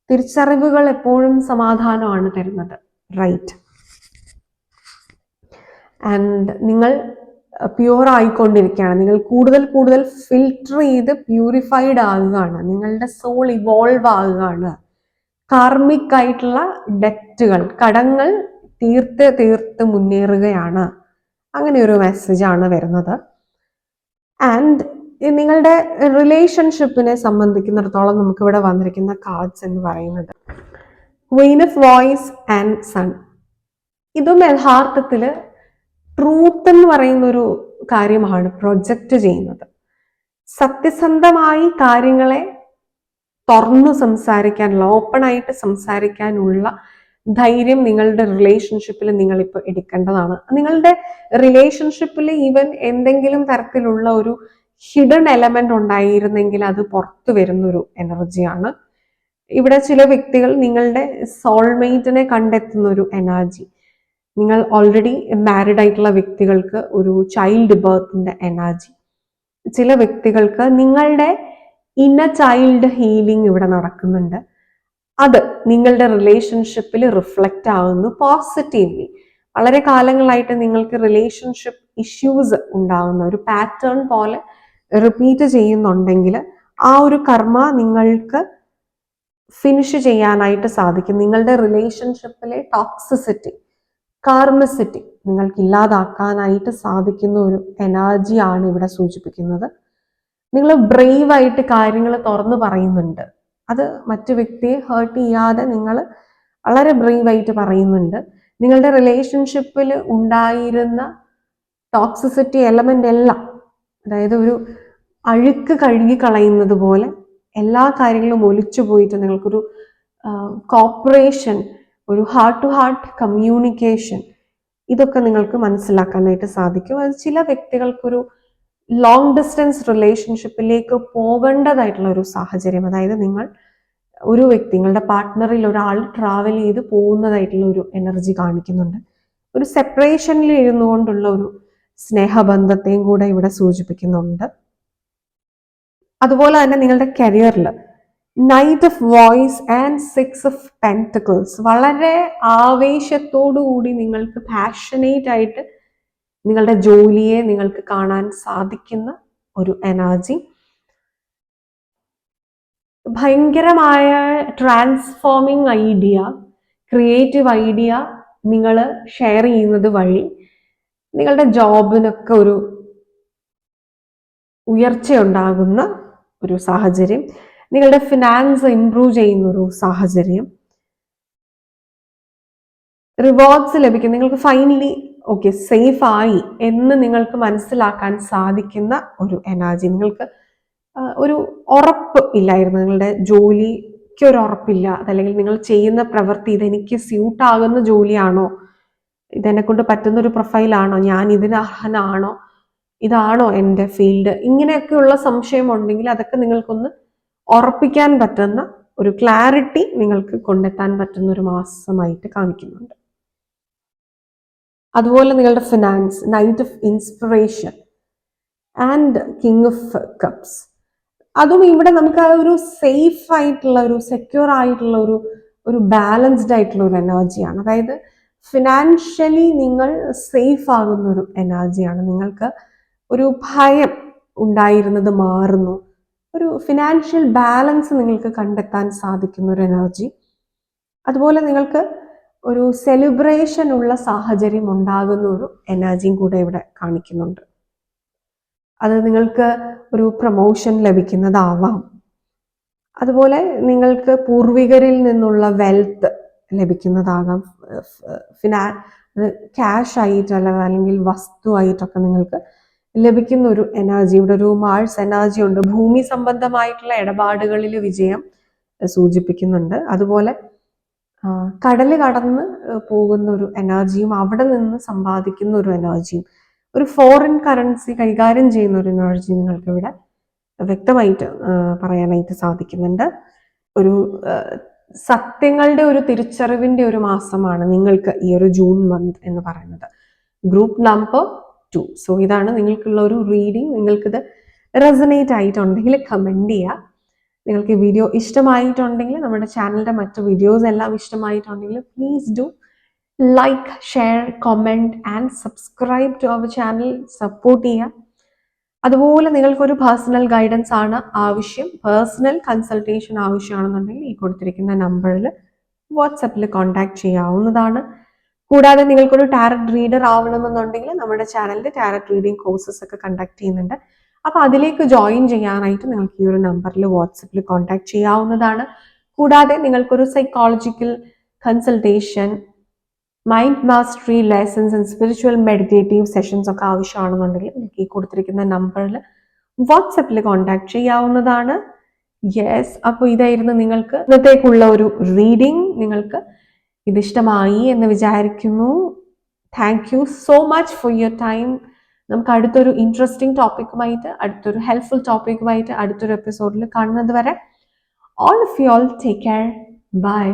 തിരിച്ചറിവുകൾ എപ്പോഴും സമാധാനമാണ് തരുന്നത്, റൈറ്റ്? ആൻഡ് നിങ്ങൾ പ്യൂർ ആയിക്കൊണ്ടിരിക്കുകയാണ്. നിങ്ങൾ കൂടുതൽ കൂടുതൽ ഫിൽട്ടർ ചെയ്ത് പ്യൂരിഫൈഡ് ആകുകയാണ്. നിങ്ങളുടെ സോൾ ഇവോൾവ് ആകുകയാണ്. കാർമിക് ആയിട്ടുള്ള ഡെറ്റുകൾ, കടങ്ങൾ തീർത്ത് മുന്നേറുകയാണ്. അങ്ങനെ ഒരു മെസ്സേജാണ് വരുന്നത്. ആൻഡ് നിങ്ങളുടെ റിലേഷൻഷിപ്പിനെ സംബന്ധിക്കുന്നിടത്തോളം നമുക്ക് ഇവിടെ വന്നിരിക്കുന്ന കാർഡ്സ് എന്ന് പറയുന്നത് queen of voice and sun. ഇതും യഥാർത്ഥത്തിൽ ട്രൂത്ത് എന്ന് പറയുന്ന ഒരു കാര്യമാണ് പ്രൊജക്റ്റ് ചെയ്യുന്നത്. സത്യസന്ധമായി കാര്യങ്ങളെ തുറന്നു സംസാരിക്കാനുള്ള, ഓപ്പൺ ആയിട്ട് സംസാരിക്കാനുള്ള ധൈര്യം നിങ്ങളുടെ റിലേഷൻഷിപ്പിൽ നിങ്ങളിപ്പോൾ എടുക്കേണ്ടതാണ്. നിങ്ങളുടെ റിലേഷൻഷിപ്പിൽ ഈവൻ എന്തെങ്കിലും തരത്തിലുള്ള ഒരു ഹിഡൻ എലമെന്റ് ഉണ്ടായിരുന്നെങ്കിൽ അത് പുറത്തു വരുന്നൊരു എനർജിയാണ്. ഇവിടെ ചില വ്യക്തികൾ നിങ്ങളുടെ സോൾമേറ്റിനെ കണ്ടെത്തുന്ന ഒരു എനർജി. നിങ്ങൾ ഓൾറെഡി മാരിഡ് ആയിട്ടുള്ള വ്യക്തികൾക്ക് ഒരു ചൈൽഡ് ബർത്തിന്റെ എനർജി. ചില വ്യക്തികൾക്ക് നിങ്ങളുടെ ഇന്നർ ചൈൽഡ് ഹീലിംഗ് ഇവിടെ നടക്കുന്നുണ്ട്. അത് നിങ്ങളുടെ റിലേഷൻഷിപ്പിൽ റിഫ്ലക്റ്റ് ആവുന്നു പോസിറ്റീവ്ലി. വളരെ കാലങ്ങളായിട്ട് നിങ്ങൾക്ക് റിലേഷൻഷിപ്പ് ഇഷ്യൂസ് ഉണ്ടാവുന്ന ഒരു പാറ്റേൺ പോലെ റിപ്പീറ്റ് ചെയ്യുന്നുണ്ടെങ്കിൽ ആ ഒരു കർമ്മ നിങ്ങൾക്ക് ഫിനിഷ് ചെയ്യാനായിട്ട് സാധിക്കും. നിങ്ങളുടെ റിലേഷൻഷിപ്പിലെ ടോക്സിസിറ്റി, കാർമസിറ്റി നിങ്ങൾക്ക് ഇല്ലാതാക്കാനായിട്ട് സാധിക്കുന്ന ഒരു എനർജിയാണ് ഇവിടെ സൂചിപ്പിക്കുന്നത്. നിങ്ങൾ ബ്രേവായിട്ട് കാര്യങ്ങൾ തുറന്നു പറയുന്നുണ്ട്. അത് മറ്റു വ്യക്തിയെ ഹേർട്ട് ചെയ്യാതെ നിങ്ങൾ വളരെ ബ്രേവായിട്ട് പറയുന്നുണ്ട്. നിങ്ങളുടെ റിലേഷൻഷിപ്പിൽ ഉണ്ടായിരുന്ന ടോക്സിസിറ്റി എലമെന്റ് എല്ലാം, അതായത് ഒരു അഴുക്ക് കഴുകി കളയുന്നത് പോലെ എല്ലാ കാര്യങ്ങളും ഒലിച്ചു പോയിട്ട് നിങ്ങൾക്കൊരു കോപ്പറേഷൻ, ഒരു ഹാർട്ട് ടു ഹാർട്ട് കമ്മ്യൂണിക്കേഷൻ, ഇതൊക്കെ നിങ്ങൾക്ക് മനസ്സിലാക്കാനായിട്ട് സാധിക്കും. അത് ചില വ്യക്തികൾക്കൊരു ലോങ് ഡിസ്റ്റൻസ് റിലേഷൻഷിപ്പിലേക്ക് പോകേണ്ടതായിട്ടുള്ള ഒരു സാഹചര്യം, അതായത് നിങ്ങൾ ഒരു വ്യക്തി, നിങ്ങളുടെ പാർട്ട്ണറിൽ ഒരാൾ ട്രാവൽ ചെയ്ത് പോകുന്നതായിട്ടുള്ള ഒരു എനർജി കാണിക്കുന്നുണ്ട്. ഒരു സെപ്പറേഷനിൽ ഇരുന്നു കൊണ്ടുള്ള ഒരു സ്നേഹബന്ധത്തെയും കൂടെ ഇവിടെ സൂചിപ്പിക്കുന്നുണ്ട്. അതുപോലെ തന്നെ നിങ്ങളുടെ കരിയറിൽ knight of voice and 6 of pentacles, വളരെ ആവേശത്തോടു കൂടി നിങ്ങൾക്ക് പാഷനേറ്റ് ആയിട്ട് നിങ്ങളുടെ ജോലിയെ നിങ്ങൾക്ക് കാണാൻ സാധിക്കുന്ന ഒരു എനർജി. ഭയങ്കരമായ ട്രാൻസ്ഫോമിങ് ഐഡിയ, ക്രിയേറ്റീവ് ഐഡിയ നിങ്ങൾ ഷെയർ ചെയ്യുന്നത് വഴി നിങ്ങളുടെ ജോബിനൊക്കെ ഒരു ഉയർച്ചയുണ്ടാകുന്ന ഒരു സാഹചര്യം, നിങ്ങളുടെ ഫിനാൻസ് ഇംപ്രൂവ് ചെയ്യുന്ന ഒരു സാഹചര്യം, റിവാർഡ്സ് ലഭിക്കും. നിങ്ങൾക്ക് ഫൈനലി ഓക്കെ സേഫ് ആയി എന്ന് നിങ്ങൾക്ക് മനസ്സിലാക്കാൻ സാധിക്കുന്ന ഒരു എനർജി. നിങ്ങൾക്ക് ഒരു ഉറപ്പ് ഇല്ലായിരുന്നു, നിങ്ങളുടെ ജോലിക്ക് ഒരു ഉറപ്പില്ല, അതല്ലെങ്കിൽ നിങ്ങൾ ചെയ്യുന്ന പ്രവൃത്തി ഇതെനിക്ക് സ്യൂട്ട് ആകുന്ന ജോലിയാണോ, ഇതെന്നെ കൊണ്ട് പറ്റുന്ന ഒരു പ്രൊഫൈലാണോ, ഞാൻ ഇതിന് അർഹനാണോ, ഇതാണോ എൻ്റെ ഫീൽഡ്, ഇങ്ങനെയൊക്കെയുള്ള സംശയം ഉണ്ടെങ്കിൽ അതൊക്കെ നിങ്ങൾക്കൊന്ന് ഉറപ്പിക്കാൻ പറ്റുന്ന ഒരു ക്ലാരിറ്റി നിങ്ങൾക്ക് കൊണ്ടെത്താൻ പറ്റുന്ന ഒരു മാസമായിട്ട് കാണിക്കുന്നുണ്ട്. അതുപോലെ നിങ്ങളുടെ finance, knight of inspiration and king of cups, അതും ഇവിടെ നമുക്ക് ആ ഒരു സേഫ് ആയിട്ടുള്ള ഒരു സെക്യൂർ ആയിട്ടുള്ള ഒരു ബാലൻസ്ഡ് ആയിട്ടുള്ള ഒരു എനർജിയാണ്. അതായത് ഫിനാൻഷ്യലി നിങ്ങൾ സേഫ് ആകുന്ന ഒരു എനർജിയാണ്. നിങ്ങൾക്ക് ഒരു ഭയം ഉണ്ടായിരുന്നത് മാറുന്നു, ഒരു ഫിനാൻഷ്യൽ ബാലൻസ് നിങ്ങൾക്ക് കണ്ടെത്താൻ സാധിക്കുന്ന ഒരു എനർജി. അതുപോലെ നിങ്ങൾക്ക് ഒരു സെലിബ്രേഷൻ ഉള്ള സാഹചര്യം ഉണ്ടാകുന്ന ഒരു എനർജിയും കൂടെ ഇവിടെ കാണിക്കുന്നുണ്ട്. അത് നിങ്ങൾക്ക് ഒരു പ്രൊമോഷൻ ലഭിക്കുന്നതാവാം, അതുപോലെ നിങ്ങൾക്ക് പൂർവികരിൽ നിന്നുള്ള വെൽത്ത് ലഭിക്കുന്നതാകാം, ക്യാഷ് ആയിട്ടല്ല അല്ലെങ്കിൽ വസ്തുവായിട്ടൊക്കെ നിങ്ങൾക്ക് ലഭിക്കുന്ന ഒരു എനർജി. ഇവിടെ ഒരു മാഴ്സ് എനർജി ഉണ്ട്. ഭൂമി സംബന്ധമായിട്ടുള്ള ഇടപാടുകളിൽ വിജയം സൂചിപ്പിക്കുന്നുണ്ട്. അതുപോലെ കടല് കടന്ന് പോകുന്ന ഒരു എനർജിയും അവിടെ നിന്ന് സമ്പാദിക്കുന്ന ഒരു എനർജിയും, ഒരു ഫോറിൻ കറൻസി കൈകാര്യം ചെയ്യുന്ന ഒരു എനർജി നിങ്ങൾക്ക് ഇവിടെ വ്യക്തമായിട്ട് പറയാനായിട്ട് സാധിക്കുന്നുണ്ട്. ഒരു സത്യങ്ങളുടെ ഒരു തിരിച്ചറിവിന്റെ ഒരു മാസമാണ് നിങ്ങൾക്ക് ഈ ഒരു ജൂൺ മന്ത് എന്ന് പറയുന്നത്. Group number 2. സോ ഇതാണ് നിങ്ങൾക്കുള്ള ഒരു റീഡിങ്. നിങ്ങൾക്കിത് റെസനേറ്റ് ആയിട്ടുണ്ടെങ്കിൽ കമന്റ് ചെയ്യുക. നിങ്ങൾക്ക് ഈ വീഡിയോ ഇഷ്ടമായിട്ടുണ്ടെങ്കിൽ, നമ്മുടെ ചാനലിന്റെ മറ്റു വീഡിയോസ് എല്ലാം ഇഷ്ടമായിട്ടുണ്ടെങ്കിൽ please do like, share, comment and subscribe to our channel. Support ചെയ്യുക. അതുപോലെ നിങ്ങൾക്കൊരു പേഴ്സണൽ ഗൈഡൻസ് ആണ് ആവശ്യം, പേഴ്സണൽ കൺസൾട്ടേഷൻ ആവശ്യമാണെന്നുണ്ടെങ്കിൽ ഈ കൊടുത്തിരിക്കുന്ന നമ്പറിൽ വാട്സപ്പിൽ കോൺടാക്ട് ചെയ്യാവുന്നതാണ്. കൂടാതെ നിങ്ങൾക്കൊരു ടാരറ്റ് റീഡർ ആവണമെന്നുണ്ടെങ്കിൽ നമ്മുടെ ചാനലിൽ ടാരറ്റ് റീഡിംഗ് കോഴ്സസ് ഒക്കെ കണ്ടക്ട് ചെയ്യുന്നുണ്ട്. അപ്പൊ അതിലേക്ക് ജോയിൻ ചെയ്യാനായിട്ട് നിങ്ങൾക്ക് ഈ ഒരു നമ്പറിൽ വാട്സപ്പിൽ കോൺടാക്ട് ചെയ്യാവുന്നതാണ്. കൂടാതെ നിങ്ങൾക്കൊരു psychological consultation, mind mastery lessons and spiritual meditative sessions ഒക്കെ ആവശ്യമാണെന്നുണ്ടെങ്കിൽ നിങ്ങൾക്ക് ഈ കൊടുത്തിരിക്കുന്ന നമ്പറിൽ വാട്സപ്പിൽ കോൺടാക്ട് ചെയ്യാവുന്നതാണ്. യെസ്, അപ്പോൾ ഇതായിരുന്നു നിങ്ങൾക്ക് ഇന്നത്തേക്കുള്ള ഒരു റീഡിംഗ്. നിങ്ങൾക്ക് ഇതിഷ്ടമായി എന്ന് വിചാരിക്കുന്നു. Thank you so much for your time. നമുക്ക് അടുത്തൊരു ഇൻട്രസ്റ്റിംഗ് ടോപ്പിക്കുമായിട്ട്, അടുത്തൊരു ഹെൽപ്ഫുൾ ടോപ്പിക്കുമായിട്ട് അടുത്തൊരു എപ്പിസോഡിൽ കാണുന്നത് വരെ all of you all take care. By.